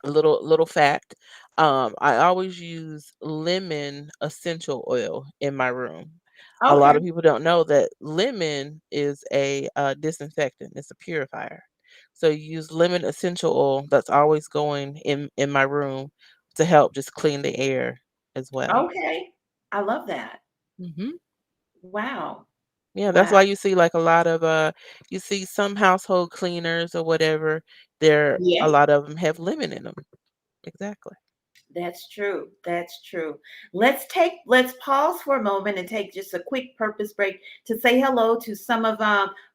Speaker 2: little fact. I always use lemon essential oil in my room. A lot
Speaker 1: Okay.
Speaker 2: of people don't know that lemon is a disinfectant. It's a purifier. So you use lemon essential oil that's always going in my room to help just clean the air as well.
Speaker 1: Okay. I love that.
Speaker 2: Hmm.
Speaker 1: Wow.
Speaker 2: Yeah, that's
Speaker 1: Wow.
Speaker 2: why you see like a lot of you see some household cleaners or whatever. A
Speaker 1: Yeah.
Speaker 2: lot of them have lemon in them. Exactly.
Speaker 1: That's true. That's true. Let's pause for a moment and take just a quick purpose break to say hello to some of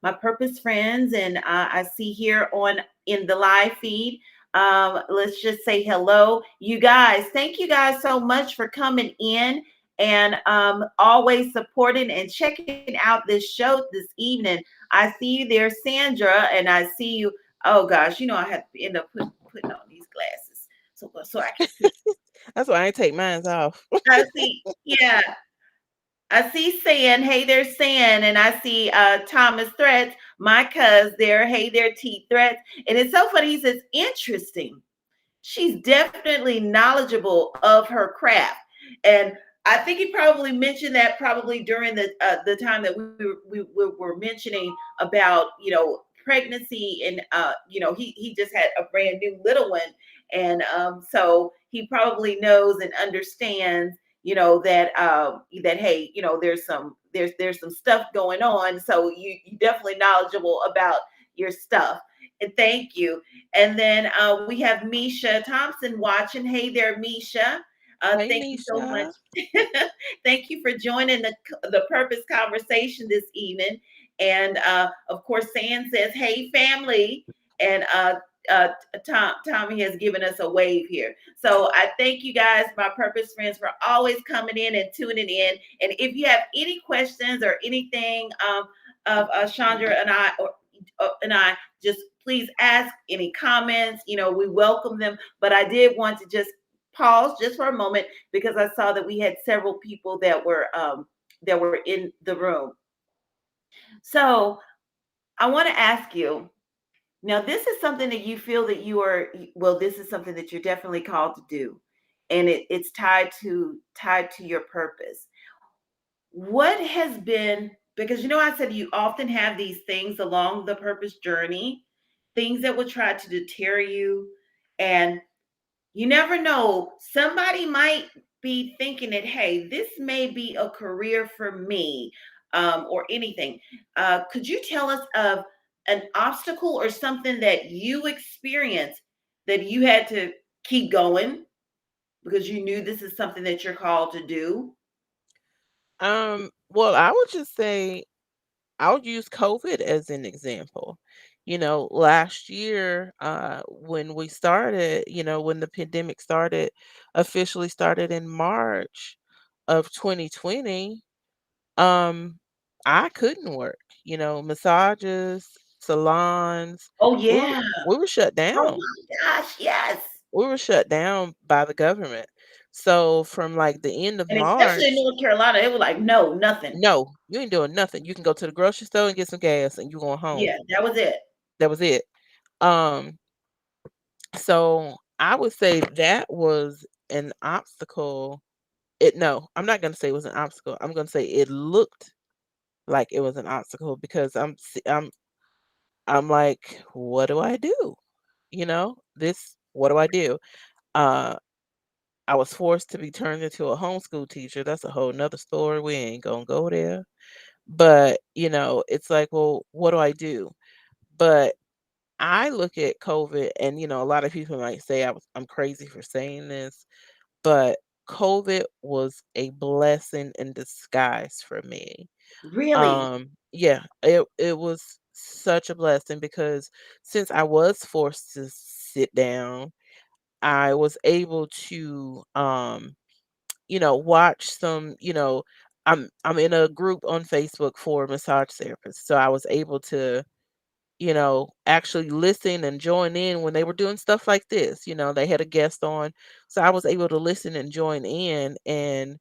Speaker 1: my purpose friends, and I see here on in the live feed. Let's just say hello, you guys. Thank you guys so much for coming in and always supporting and checking out this show this evening. I see you there, Sandra, and I see you. Oh gosh, I have to end up putting on these glasses so I can see.
Speaker 2: That's why I take mine off.
Speaker 1: I see, yeah. I see San. Hey there, San. And I see Thomas Threats, my cuz there. Hey there, T Threats. And it's so funny. He says, interesting. She's definitely knowledgeable of her craft. And I think he probably mentioned that probably during the time that we were mentioning about pregnancy and he just had a brand new little one and so he probably knows and understands that hey there's some stuff going on, so you definitely knowledgeable about your stuff, and thank you. And then we have Misha Thompson watching. Hey there, Misha.
Speaker 2: Hey,
Speaker 1: Thank you so much.
Speaker 2: Nisha.
Speaker 1: Thank you for joining the purpose conversation this evening. And of course, San says, "Hey, family," and uh, Tommy has given us a wave here. So I thank you guys, my purpose friends, for always coming in and tuning in. And if you have any questions or anything of Chandra and I, just please ask any comments. We welcome them. But I did want to just pause just for a moment because I saw that we had several people that were in the room. So I want to ask you now. This is something that you feel that you are well. This is something that you're definitely called to do, and it's tied to your purpose. What has been, because I said you often have these things along the purpose journey, things that will try to deter you, and you never know. Somebody might be thinking that, hey, this may be a career for me, or anything. Could you tell us of an obstacle or something that you experienced that you had to keep going because you knew this is something that you're called to do?
Speaker 2: Well, I would just say I'll use COVID as an example. Last year, when we started, when the pandemic started, officially started in March of 2020, um, I couldn't work. Massages, salons,
Speaker 1: Oh
Speaker 2: we were
Speaker 1: yeah.
Speaker 2: we were shut
Speaker 1: Oh
Speaker 2: down.
Speaker 1: my gosh, yes.
Speaker 2: We were shut down by the government. So from like the end of
Speaker 1: And especially in
Speaker 2: March,
Speaker 1: North Carolina, it was like, no, nothing.
Speaker 2: no, you ain't doing nothing. You can go to the grocery store and get some gas and you going home.
Speaker 1: Yeah, that was it.
Speaker 2: That was it. Um, so I would say that was an obstacle. No, I'm not gonna say it was an obstacle. I'm gonna say it looked like it was an obstacle because I'm like, what do I do? What do I do? Uh, I was forced to be turned into a homeschool teacher. That's a whole nother story. We ain't gonna go there. But, it's like, well, what do I do? But I look at COVID and, a lot of people might say I'm crazy for saying this, but COVID was a blessing in disguise for me.
Speaker 1: Really?
Speaker 2: Yeah, it was such a blessing because since I was forced to sit down, I was able to watch some, I'm in a group on Facebook for massage therapists. So I was able to, actually listen and join in when they were doing stuff like this. They had a guest on. So I was able to listen and join in and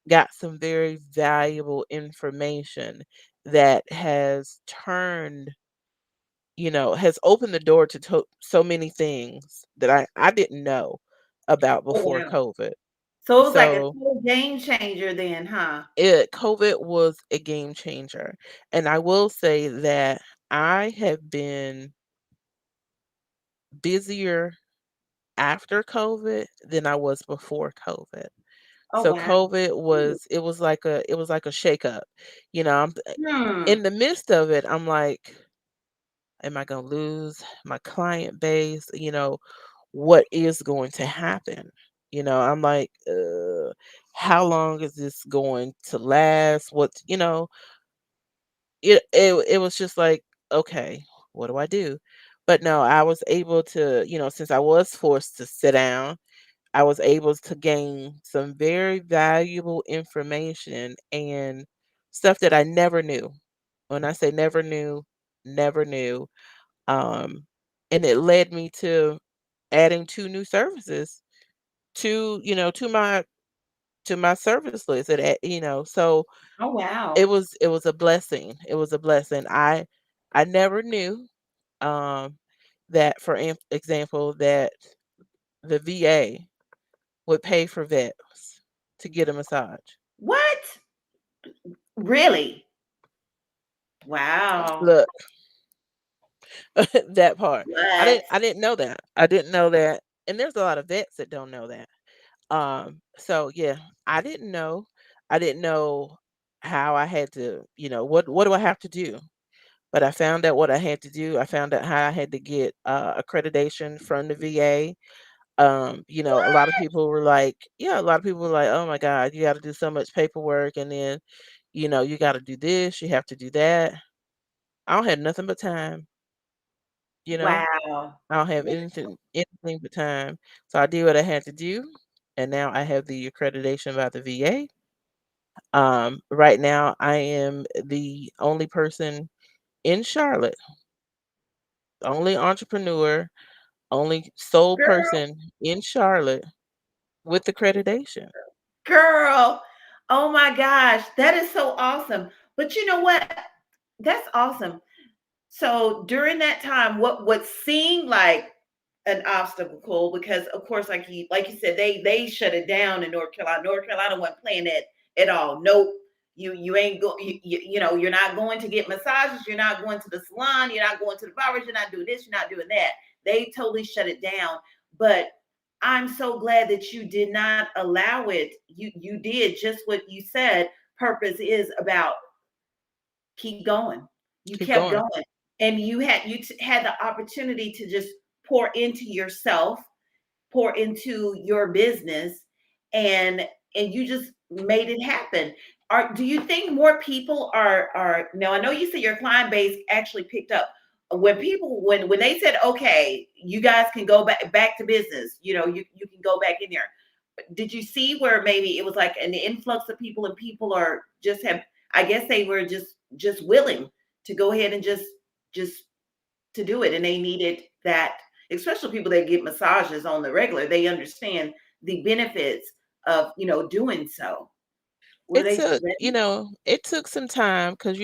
Speaker 2: got some very valuable information that has has opened the door so many things that I didn't know about
Speaker 1: Oh
Speaker 2: before
Speaker 1: wow.
Speaker 2: COVID.
Speaker 1: So it was like a
Speaker 2: So
Speaker 1: total game changer then, huh?
Speaker 2: COVID was a game changer. And I will say that I have been busier after COVID than I was before COVID.
Speaker 1: Oh
Speaker 2: So
Speaker 1: wow.
Speaker 2: COVID
Speaker 1: Ooh.
Speaker 2: it was like a shakeup. I'm
Speaker 1: Hmm.
Speaker 2: in the midst of it, I'm like, am I gonna lose my client base? What is going to happen? I'm like, how long is this going to last? It was just like, okay, what do I do? But no, I was able to, since I was forced to sit down, I was able to gain some very valuable information and stuff that I never knew. When I say never knew, never knew. Um, and it led me to adding two new services to my service list. So
Speaker 1: Oh
Speaker 2: it
Speaker 1: wow.
Speaker 2: was it was a blessing. It was a blessing. I never knew um that, for example, that the VA would pay for vets to get a massage.
Speaker 1: What? Really? Wow.
Speaker 2: Look, that part. I
Speaker 1: What?
Speaker 2: didn't I didn't know that. I didn't know that. And there's a lot of vets that don't know that. So yeah, I didn't know. I didn't know how I had to, what do I have to do? But I found out what I had to do. I found out how I had to get accreditation from the VA. A lot of
Speaker 1: What?
Speaker 2: people were like, yeah, a lot of people were like, oh my God, you got to do so much paperwork, and then, you got to do this, you have to do that. I don't have nothing but time, you know.
Speaker 1: Wow.
Speaker 2: I don't have
Speaker 1: What?
Speaker 2: anything but time. So I did what I had to do, and now I have the accreditation by the VA. Right now I am the only person in Charlotte, only entrepreneur, only sole
Speaker 1: Girl,
Speaker 2: person in Charlotte with accreditation.
Speaker 1: girl. Oh my gosh. That is so awesome. But you know what? That's awesome. So during that time, what seemed like an obstacle, because of course, like you said, they shut it down in North Carolina. North Carolina wasn't playing that at all. Nope. You ain't go you're not going to get massages, you're not going to the salon, you're not going to the barbers, you're not doing this, you're not doing that. They totally shut it down. But I'm so glad that you did not allow it. You did just what you said purpose is about. Keep going. You
Speaker 2: Keep
Speaker 1: kept
Speaker 2: going.
Speaker 1: going. and had the opportunity to just pour into yourself, pour into your business, and you just made it happen. Do you think more people are now? I know you said your client base actually picked up when people when they said, okay, you guys can go back to business, you can go back in there. Did you see where maybe it was like an influx of people, and people are just have, I guess they were just willing to go ahead and just to do it, and they needed that, especially people that get massages on the regular, they understand the benefits of doing so. Were
Speaker 2: It
Speaker 1: they
Speaker 2: took,
Speaker 1: ready?
Speaker 2: it took some time because,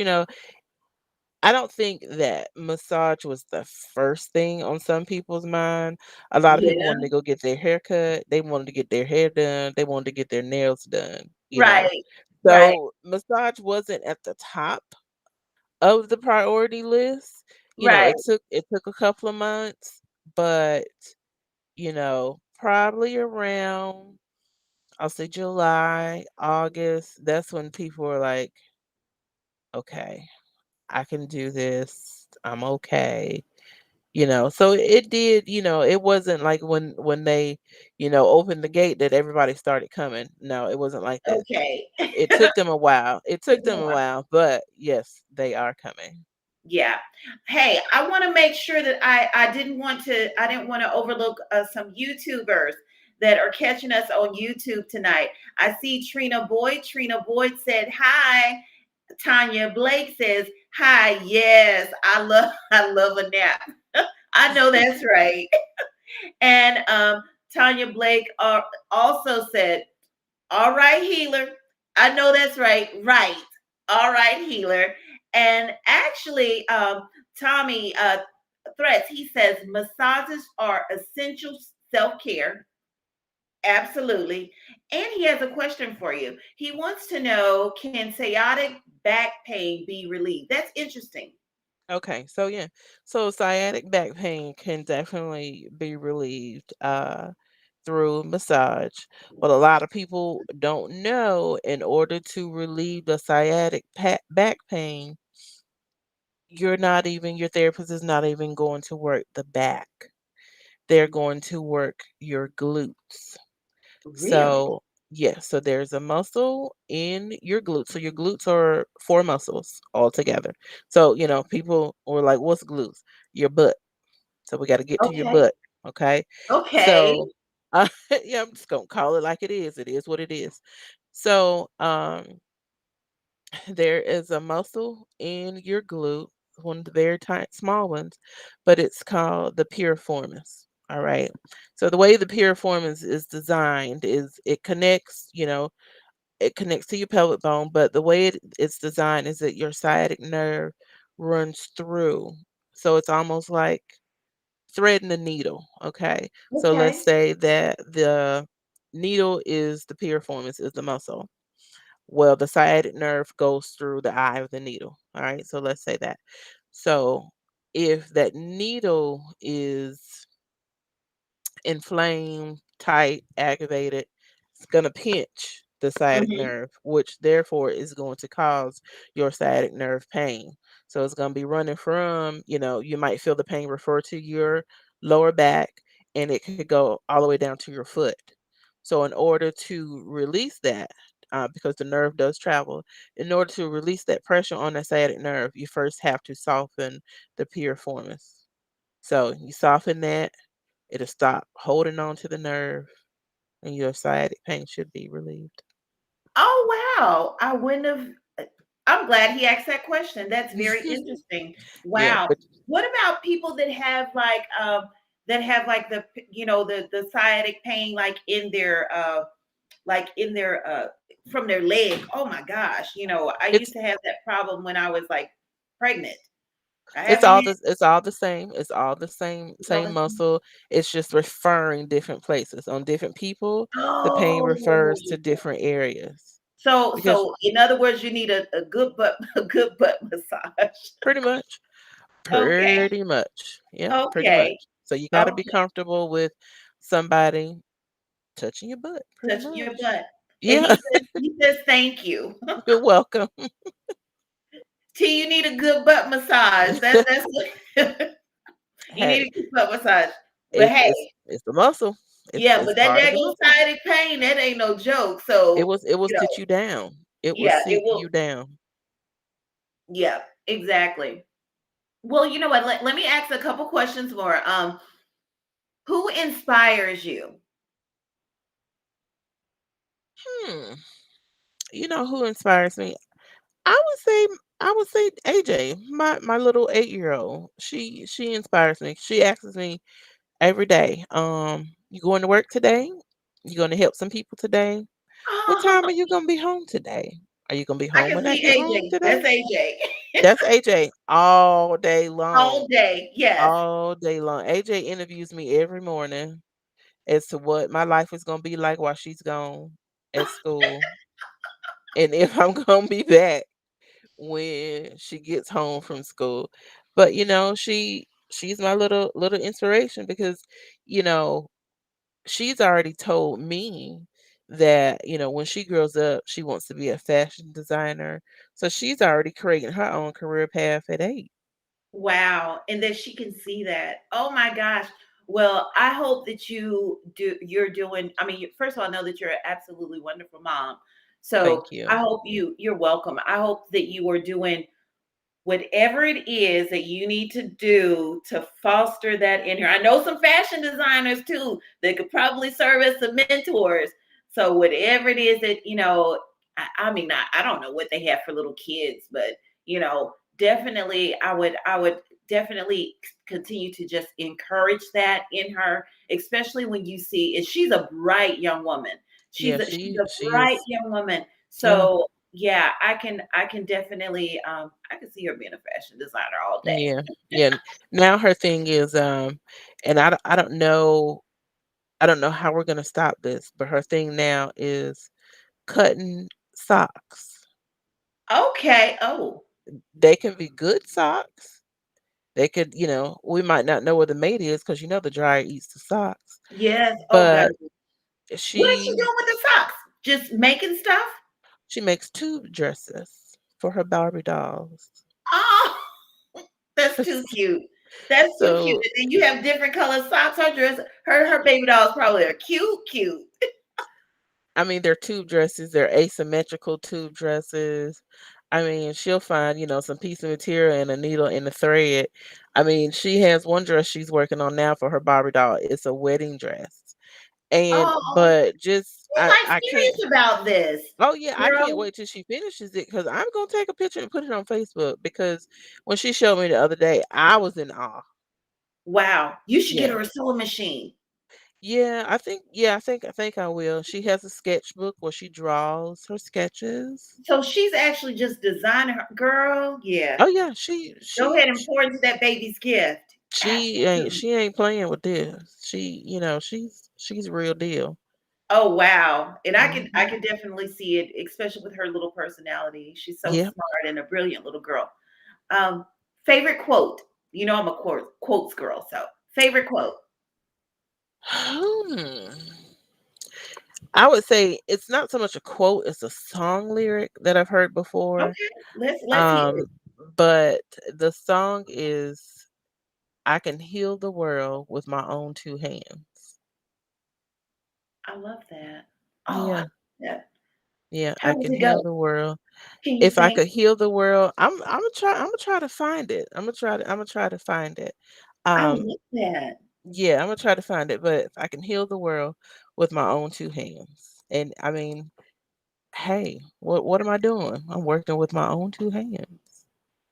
Speaker 2: I don't think that massage was the first thing on some people's mind. A lot of people
Speaker 1: Yeah,
Speaker 2: wanted to go get their hair cut, they wanted to get their hair done, they wanted to get their nails done, you know?
Speaker 1: right, right,
Speaker 2: So, massage wasn't at the top of the priority list.
Speaker 1: right.
Speaker 2: It took a couple of months, but, probably around, I'll say July, August, that's when people were like, "Okay, I can do this. I'm okay." So it did, it wasn't like when they, opened the gate that everybody started coming. No, it wasn't like that.
Speaker 1: Okay.
Speaker 2: It took them a while. It took
Speaker 1: Took them
Speaker 2: them
Speaker 1: a
Speaker 2: a
Speaker 1: while.
Speaker 2: while, but yes, they are coming.
Speaker 1: Yeah. Hey, I want to make sure that I didn't want to overlook some YouTubers that are catching us on YouTube tonight. I see Trina Boyd. Trina Boyd said hi. Tanya Blake says hi. Yes, I love a nap. I know that's right. And Tanya Blake also said, all right, healer. I know that's right. Right. All right, healer. And actually, Tommy Threats, he says massages are essential self care. Absolutely. And he has a question for you. He wants to know, can sciatic back pain be relieved? That's interesting.
Speaker 2: Okay, so yeah. So sciatic back pain can definitely be relieved through massage. But a lot of people don't know in order to relieve the sciatic back pain, your therapist is not even going to work the back. They're going to work your glutes.
Speaker 1: Really?
Speaker 2: So, yeah, so there's a muscle in your glutes. So your glutes are four muscles altogether. So, people were like, what's glutes? Your butt. So we got to get to your
Speaker 1: Okay.
Speaker 2: butt. Okay.
Speaker 1: Okay.
Speaker 2: So, yeah, I'm just going to call it like it is. It is what it is. So, there is a muscle in your glute, one of the very tiny, small ones, but it's called the piriformis. All right. So the way the piriformis is designed is it connects to your pelvic bone, but the way it's designed is that your sciatic nerve runs through. So it's almost like threading a needle. Okay. So let's
Speaker 1: Okay.
Speaker 2: say that the needle is the piriformis, is the muscle. Well, the sciatic nerve goes through the eye of the needle. All right. So let's say that. So if that needle is inflamed, tight, aggravated, it's going to pinch the sciatic
Speaker 1: Hmm.
Speaker 2: nerve, which therefore is going to cause your sciatic nerve pain. So it's going to be running from, you might feel the pain refer to your lower back, and it could go all the way down to your foot. So in order to release that, because the nerve does travel, in order to release that pressure on the sciatic nerve, you first have to soften the piriformis. So you soften that, it'll stop holding on to the nerve, and your sciatic pain should be relieved.
Speaker 1: Oh wow. I wouldn't have I'm glad he asked that question. That's very interesting.
Speaker 2: Yeah,
Speaker 1: Wow.
Speaker 2: but
Speaker 1: What about people that have like the sciatic pain like in their from their leg? Oh my gosh. I
Speaker 2: it's
Speaker 1: used to have that problem when I was like pregnant. I
Speaker 2: it's
Speaker 1: haven't
Speaker 2: all
Speaker 1: had
Speaker 2: the it's all the same. It's all the
Speaker 1: all
Speaker 2: same
Speaker 1: this.
Speaker 2: muscle. It's just referring different places. On different people, the pain refers to
Speaker 1: Oh.
Speaker 2: different areas.
Speaker 1: So
Speaker 2: Because
Speaker 1: so in other words, you need a good butt a good butt massage.
Speaker 2: pretty much,
Speaker 1: Okay.
Speaker 2: pretty much. Yep, pretty much.
Speaker 1: Okay.
Speaker 2: So you gotta be
Speaker 1: Okay.
Speaker 2: comfortable with somebody touching your butt, pretty
Speaker 1: Touching your
Speaker 2: much.
Speaker 1: butt. And
Speaker 2: Yeah,
Speaker 1: he says thank you.
Speaker 2: you're welcome.
Speaker 1: T, you need a good butt massage. That's you need
Speaker 2: Hey,
Speaker 1: a good butt massage. But
Speaker 2: it's
Speaker 1: hey,
Speaker 2: it's it's the muscle.
Speaker 1: yeah,
Speaker 2: It's
Speaker 1: but that
Speaker 2: part of the
Speaker 1: daggone
Speaker 2: muscle.
Speaker 1: sciatic pain, that ain't no joke. So,
Speaker 2: It will
Speaker 1: you know,
Speaker 2: sit you down. It will
Speaker 1: yeah, it
Speaker 2: sit
Speaker 1: will.
Speaker 2: you down.
Speaker 1: Yeah, exactly. Well, you know what? Let me ask a couple questions more. Who inspires you?
Speaker 2: Hmm. You know who inspires me? I would say I would say AJ, my little 8-year-old. She inspires me. She asks me every day, you going to work today? You going to help some people today? What
Speaker 1: Oh,
Speaker 2: time are you gonna be home today? Are you gonna be
Speaker 1: I
Speaker 2: home
Speaker 1: can
Speaker 2: when I
Speaker 1: see
Speaker 2: get home
Speaker 1: AJ.
Speaker 2: today?
Speaker 1: That's AJ.
Speaker 2: That's AJ all day
Speaker 1: All
Speaker 2: long.
Speaker 1: day. Yes.
Speaker 2: All day long. AJ interviews me every morning as to what my life is gonna be like while she's gone at school. And if I'm gonna be back when she gets home from school. But she's my little inspiration because, you know, she's already told me that, when she grows up, she wants to be a fashion designer. So she's already creating her own career path at 8.
Speaker 1: Wow. And that she can see that. Oh my gosh. Well, I hope that you're doing, I mean, first of all, I know that you're an absolutely wonderful mom. So
Speaker 2: Thank you.
Speaker 1: I hope you're welcome. I hope that you are doing whatever it is that you need to do to foster that in her. I know some fashion designers too that could probably serve as some mentors. So whatever it is that, I mean, I don't know what they have for little kids, but definitely I would definitely continue to just encourage that in her, especially when you see, and she's a bright young woman.
Speaker 2: Yeah,
Speaker 1: She's
Speaker 2: she
Speaker 1: a
Speaker 2: she
Speaker 1: bright
Speaker 2: is.
Speaker 1: young woman.
Speaker 2: Yeah.
Speaker 1: So yeah, I can definitely I can see her being a fashion designer all day.
Speaker 2: Yeah. Yeah. Now her thing is and I don't know how we're going to stop this, but her thing now is cutting socks.
Speaker 1: Okay. Oh,
Speaker 2: They can be good socks. They could, we might not know where the mate is because the dryer eats the socks.
Speaker 1: yes. Oh God.
Speaker 2: But
Speaker 1: What is she
Speaker 2: she
Speaker 1: doing with the socks? Just making stuff?
Speaker 2: she makes tube dresses for her Barbie dolls.
Speaker 1: Oh, that's too cute. That's too cute.
Speaker 2: So
Speaker 1: And then you have different color socks. Her dress, her baby dolls probably are cute, cute.
Speaker 2: I mean, they're tube dresses. They're asymmetrical tube dresses. I mean, she'll find, some piece of material and a needle and a thread. I mean, she has one dress she's working on now for her Barbie doll. It's a wedding dress. And
Speaker 1: Oh,
Speaker 2: but just
Speaker 1: she's
Speaker 2: I
Speaker 1: like
Speaker 2: I can't.
Speaker 1: serious about this,
Speaker 2: Oh yeah, I can't
Speaker 1: girl.
Speaker 2: wait till she finishes it because I'm gonna take a picture and put it on Facebook because when she showed me the other day, I was in awe.
Speaker 1: Wow. You should get
Speaker 2: Yeah.
Speaker 1: her a sewing machine.
Speaker 2: Yeah, I think I will. She has a sketchbook where she draws her sketches.
Speaker 1: So she's actually just designing her girl. Yeah.
Speaker 2: Oh yeah,
Speaker 1: Go ahead and pour into that baby's gift.
Speaker 2: she ain't
Speaker 1: Absolutely.
Speaker 2: she ain't playing with this. She's real deal.
Speaker 1: Oh wow. And I
Speaker 2: Hmm.
Speaker 1: can definitely see it, especially with her little personality. She's so
Speaker 2: Yep.
Speaker 1: smart and a brilliant little girl. Um, favorite quote. You know I'm a quotes girl, so favorite quote.
Speaker 2: Hmm. I would say it's not so much a quote, it's a song lyric that I've heard before.
Speaker 1: Okay, let's hear it.
Speaker 2: Um, but the song is I can heal the world with my own 2 hands.
Speaker 1: I love that. Oh, I
Speaker 2: Yeah,
Speaker 1: love that.
Speaker 2: yeah,
Speaker 1: How
Speaker 2: I
Speaker 1: does
Speaker 2: can
Speaker 1: it
Speaker 2: heal
Speaker 1: go?
Speaker 2: the world.
Speaker 1: Can you
Speaker 2: If I
Speaker 1: sing?
Speaker 2: could heal the world, I'm gonna try to find it. I'm gonna try to find it.
Speaker 1: I
Speaker 2: Um,
Speaker 1: love that.
Speaker 2: yeah, I'm gonna try to find it, but if I can heal the world with my own 2 hands. And I mean, hey, what am I doing? I'm working with my own 2 hands.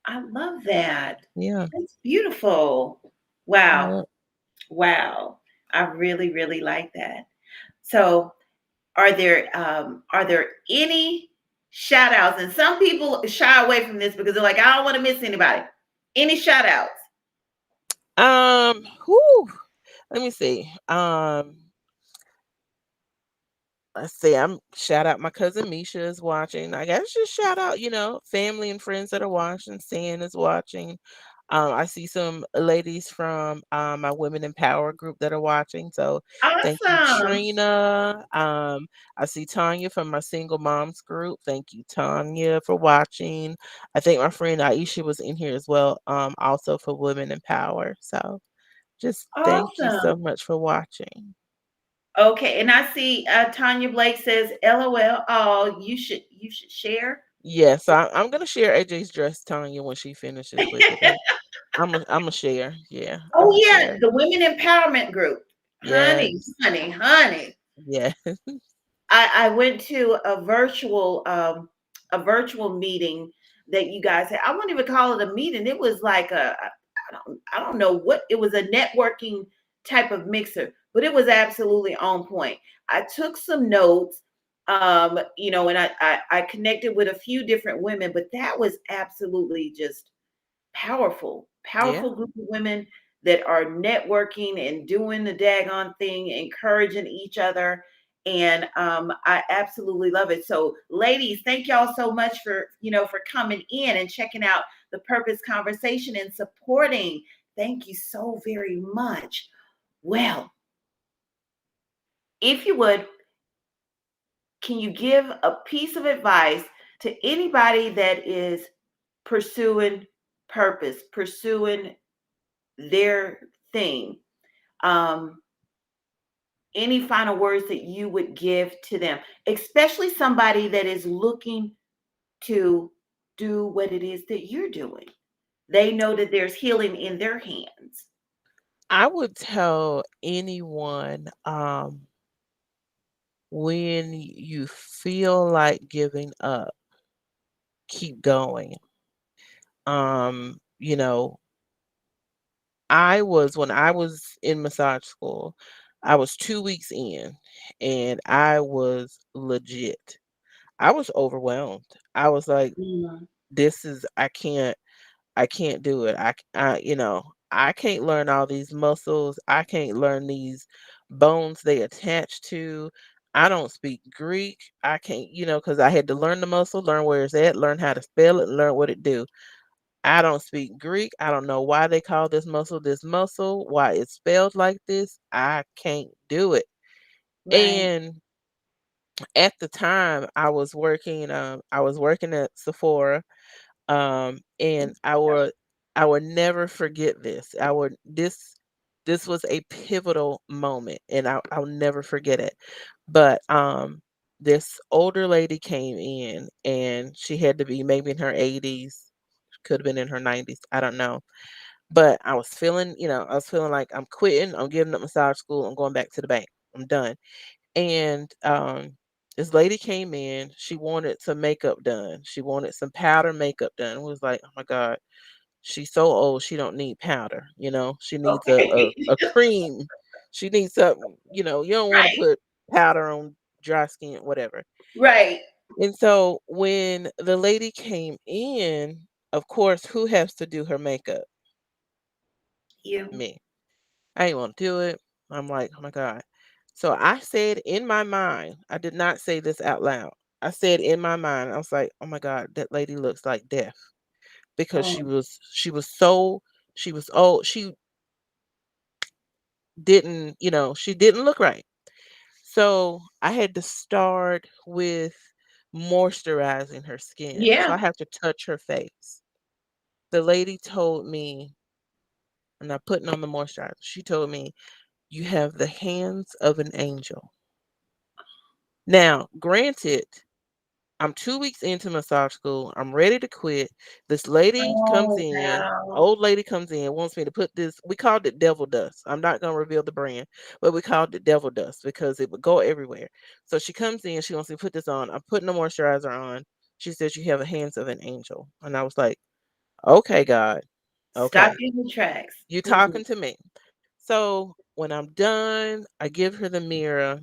Speaker 1: I love that.
Speaker 2: Yeah.
Speaker 1: That's beautiful. Wow.
Speaker 2: Yeah.
Speaker 1: Wow. I really, really like that. So are there any shout outs? And some people shy away from this because they're like, I don't want to miss anybody. Any shout outs?
Speaker 2: Whew, let me see. Let's see. I'm shout out my cousin Misha is watching. I guess just shout out, family and friends that are watching. San is watching. I see some ladies from my Women in Power group that are watching. So thank you,
Speaker 1: Awesome.
Speaker 2: Trina. I see Tanya from my Single Moms group. Thank you, Tanya, for watching. I think my friend Aisha was in here as well, also for Women in Power. So just thank you so
Speaker 1: Awesome.
Speaker 2: much for watching.
Speaker 1: Okay, and I see Tanya Blake says, "LOL, oh, you should share."
Speaker 2: Yes, I'm gonna share AJ's dress, Tanya, when she finishes with it. I'm a share. Yeah, I'm
Speaker 1: Oh
Speaker 2: a
Speaker 1: yeah,
Speaker 2: share.
Speaker 1: the women empowerment group. Honey,
Speaker 2: Yes,
Speaker 1: honey, honey.
Speaker 2: yeah.
Speaker 1: I went to a virtual meeting that you guys had. I wouldn't even call it a meeting. It was like I don't know what it was, a networking type of mixer, but it was absolutely on point. I took some notes, and I connected with a few different women, but that was absolutely just powerful,
Speaker 2: Yeah.
Speaker 1: powerful group of women that are networking and doing the daggone thing, encouraging each other. And I absolutely love it. So, ladies, thank y'all so much for coming in and checking out the Purpose Conversation and supporting. Thank you so very much. Well, if you would, can you give a piece of advice to anybody that is pursuing purpose, pursuing their thing? Um, any final words that you would give to them, especially somebody that is looking to do what it is that you're doing? They know that there's healing in their hands.
Speaker 2: I would tell anyone, when you feel like giving up, keep going. You know, when I was in massage school, I was 2 weeks in and I was legit. I was overwhelmed. I was like,
Speaker 1: Mm,
Speaker 2: this is I can't do it. I can't learn all these muscles. I can't learn these bones they attach to. I don't speak Greek. I can't, because I had to learn the muscle, learn where it's at, learn how to spell it, and learn what it do. I don't speak Greek. I don't know why they call this muscle, why it's spelled like this. I can't do it.
Speaker 1: right.
Speaker 2: And at the time I was working at Sephora. And I would never forget this. This was a pivotal moment, and I'll never forget it. But this older lady came in, and she had to be maybe in her 80s, could have been in her 90s, I don't know. But I was feeling like I'm quitting, I'm giving up massage school, I'm going back to the bank, I'm done. And this lady came in. She wanted some makeup done. She wanted some powder makeup done. It was like, oh my God, she's so old. She don't need powder. She needs
Speaker 1: Okay.
Speaker 2: a cream. She needs something. You don't want to
Speaker 1: Right.
Speaker 2: put powder on dry skin, whatever.
Speaker 1: Right.
Speaker 2: And so when the lady came in, of course, who has to do her makeup?
Speaker 1: You.
Speaker 2: Me. I didn't want to do it. I'm like, oh my God. So I said in my mind, I did not say this out loud. I said in my mind, I was like, oh my God, that lady looks like death because
Speaker 1: Oh,
Speaker 2: she was old. She didn't look right. So I had to start with moisturizing her skin. So I
Speaker 1: yeah.
Speaker 2: have to touch her face. The lady told me, and I'm putting on the moisturizer, she told me, you have the hands of an angel. Now, granted, I'm 2 weeks into massage school. I'm ready to quit. This lady comes
Speaker 1: Oh,
Speaker 2: in,
Speaker 1: wow.
Speaker 2: old lady comes in, wants me to put this. We called it devil dust. I'm not gonna reveal the brand, but we called it devil dust because it would go everywhere. So she comes in, she wants me to put this on. I'm putting the moisturizer on. She says, you have the hands of an angel. And I was like, okay, God,
Speaker 1: Stop
Speaker 2: okay.
Speaker 1: you in your tracks.
Speaker 2: You
Speaker 1: Mhm.
Speaker 2: talking to me. So when I'm done, I give her the mirror.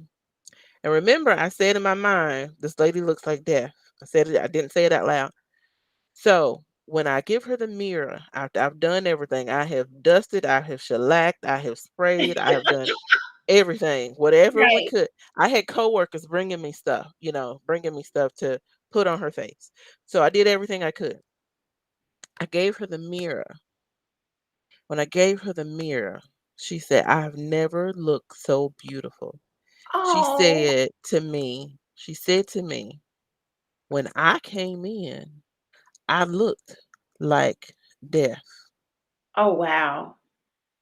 Speaker 2: And remember, I said in my mind, this lady looks like death. I said it, I didn't say it out loud. So when I give her the mirror, after I've done everything, I have dusted, I have shellacked, I have sprayed, I have done everything, whatever we
Speaker 1: Right.
Speaker 2: could. I had coworkers bringing me stuff to put on her face. So I did everything I could. I gave her the mirror. When I gave her the mirror, she said, "I have never looked so beautiful."
Speaker 1: Oh,
Speaker 2: She said to me, "When I came in, I looked like death."
Speaker 1: oh, wow.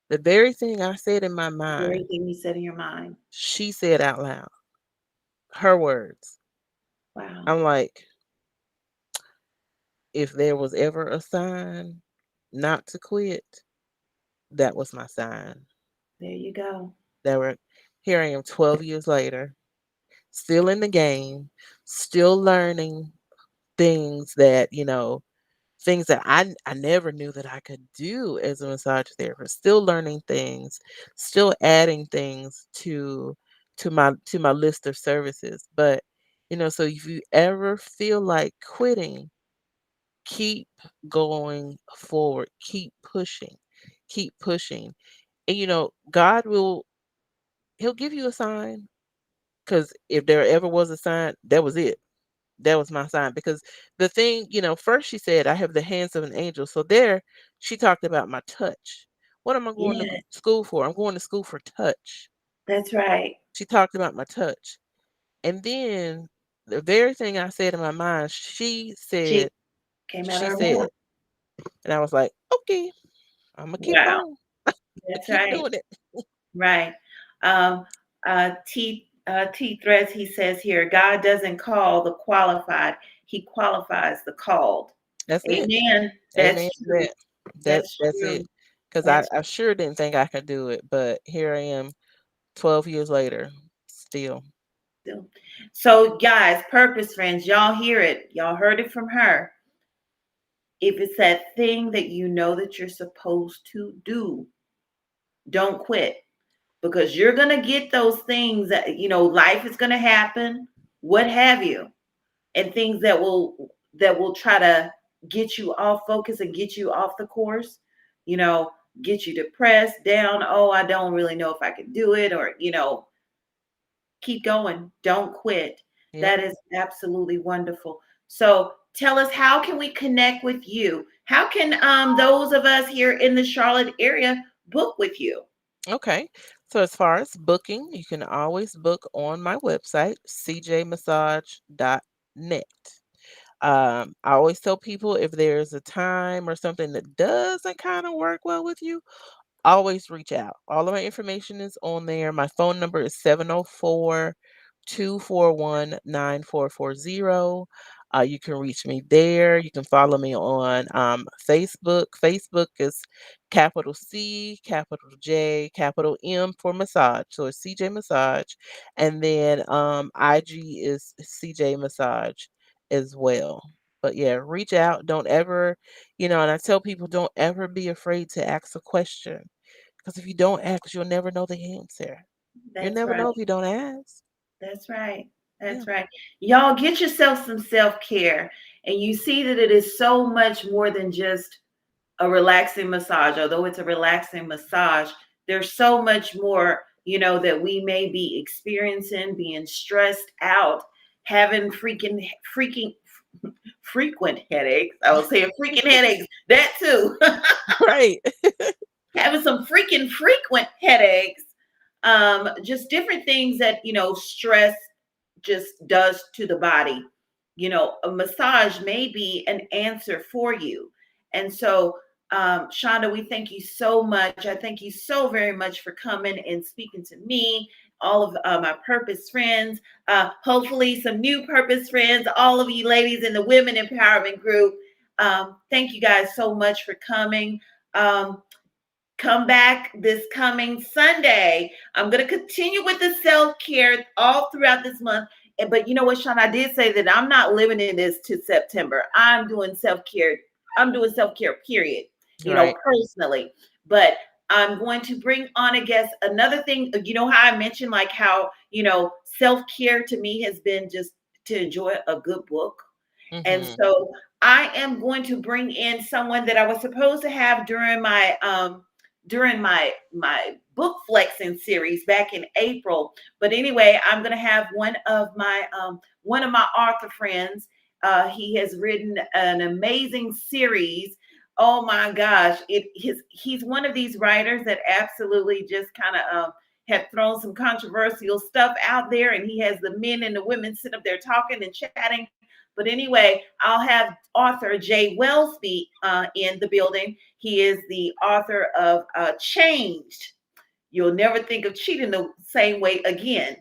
Speaker 2: The very thing I said in my
Speaker 1: The very
Speaker 2: mind,
Speaker 1: thing you said in your mind.
Speaker 2: she said out loud, her words.
Speaker 1: Wow.
Speaker 2: I'm like, if there was ever a sign not to quit, that was my sign.
Speaker 1: There you go.
Speaker 2: That were Here I am 12 years later, still in the game, still learning things things that I never knew that I could do as a massage therapist, still learning things, still adding things to my list of services. But so if you ever feel like quitting, keep going forward, keep pushing. And God he'll give you a sign, because if there ever was a sign, that was it. That was my sign. Because the thing, first she said, "I have the hands of an angel." So there, she talked about my touch. What am I going to
Speaker 1: Yeah,
Speaker 2: school for? I'm going to school for touch.
Speaker 1: that's right.
Speaker 2: She talked about my touch. And then the very thing I said in my mind,
Speaker 1: She came out of
Speaker 2: she
Speaker 1: her
Speaker 2: said,
Speaker 1: mouth.
Speaker 2: and I was like, "Okay, I'm gonna keep
Speaker 1: Wow.
Speaker 2: going,
Speaker 1: That's
Speaker 2: keep
Speaker 1: right.
Speaker 2: doing it."
Speaker 1: Right. Um, T Threads, he says here, God doesn't call the qualified, he qualifies the called.
Speaker 2: That's it.
Speaker 1: Amen. That's
Speaker 2: Amen to
Speaker 1: true.
Speaker 2: that.
Speaker 1: That's
Speaker 2: That's it.
Speaker 1: true.
Speaker 2: Because I,
Speaker 1: That's
Speaker 2: I sure didn't think I could do it, but here I am 12 years later, still.
Speaker 1: true. So, guys, purpose friends, y'all hear it. Y'all heard it from her. If it's that thing that you know that you're supposed to do, don't quit, because you're going to get those things that, life is going to happen, what have you, and things that will try to get you off focus and get you off the course, you know, get you depressed, down. Oh, I don't really know if I can do it, or keep going. Don't quit.
Speaker 2: Yep.
Speaker 1: That is absolutely wonderful. So tell us, how can we connect with you? How can those of us here in the Charlotte area book with you?
Speaker 2: Okay. So as far as booking, you can always book on my website, cjmassage.net. I always tell people, if there's a time or something that doesn't kind of work well with you, always reach out. All of my information is on there. My phone number is 704-241-9440. You can reach me there. You can follow me on Facebook. Facebook is capital C, capital J, capital M for massage. So it's CJ Massage. And then IG is CJ Massage as well. But yeah, reach out. Don't ever, and I tell people, don't ever be afraid to ask a question, because if you don't ask, you'll never know the answer. You'll
Speaker 1: That's
Speaker 2: never
Speaker 1: right.
Speaker 2: know if you don't ask.
Speaker 1: That's right.
Speaker 2: Yeah.
Speaker 1: That's right. Y'all get yourself some self-care, and you see that it is so much more than just a relaxing massage. Although it's a relaxing massage, there's so much more, that we may be experiencing, being stressed out, having freaking frequent headaches. I was saying freaking headaches, that too.
Speaker 2: Right.
Speaker 1: Having some freaking frequent headaches, just different things that stress just does to the body. A massage may be an answer for you. And so, Chanda, we thank you so much. I thank you so very much for coming and speaking to me, all of my purpose friends, hopefully some new purpose friends, all of you ladies in the women empowerment group. Thank you guys so much for coming. Um, Come back this coming Sunday. I'm going to continue with the self care all throughout this month. But you know what, Sean? I did say that I'm not limiting this to September. I'm doing self care. I'm doing self care, period,
Speaker 2: Right.
Speaker 1: personally. But I'm going to bring on a guest. Another thing, how I mentioned, like how, self care to me has been just to enjoy a good book. And
Speaker 2: Mhm.
Speaker 1: so I am going to bring in someone that I was supposed to have during my book flexing series back in April. But anyway, I'm going to have one of my author friends. He has written an amazing series Oh my gosh, he's one of these writers that absolutely just kind of have thrown some controversial stuff out there, and he has the men and the women sit up there talking and chatting. But anyway, I'll have author Jay Wellsby in the building. He is the author of Changed. You'll never think of cheating the same way again.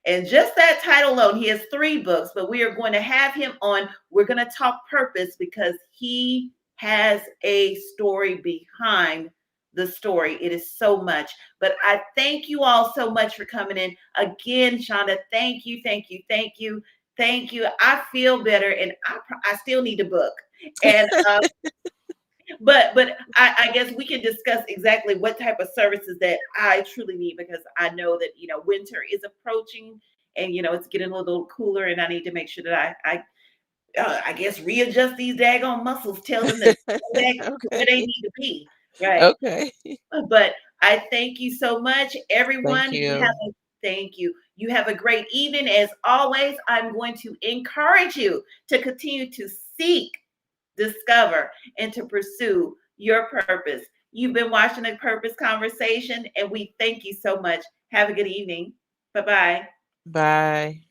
Speaker 1: And just that title alone, he has 3 books, but we are going to have him on. We're going to talk purpose because he has a story behind the story. It is so much. But I thank you all so much for coming in. Again, Chanda, thank you, thank you, thank you, thank you. I feel better, and I still need a book. And but I guess we can discuss exactly what type of services that I truly need, because I know that winter is approaching, and it's getting a little cooler, and I need to make sure that I guess readjust these daggone muscles, tell them to go back to where they
Speaker 2: Okay.
Speaker 1: need to be, right?
Speaker 2: Okay.
Speaker 1: But I thank you so much,
Speaker 2: Thank
Speaker 1: everyone.
Speaker 2: you.
Speaker 1: Thank you. You have a great evening. As always, I'm going to encourage you to continue to seek, discover, and to pursue your purpose. You've been watching a Purpose Conversation, and we thank you so much. Have a good evening. Bye bye.
Speaker 2: Bye.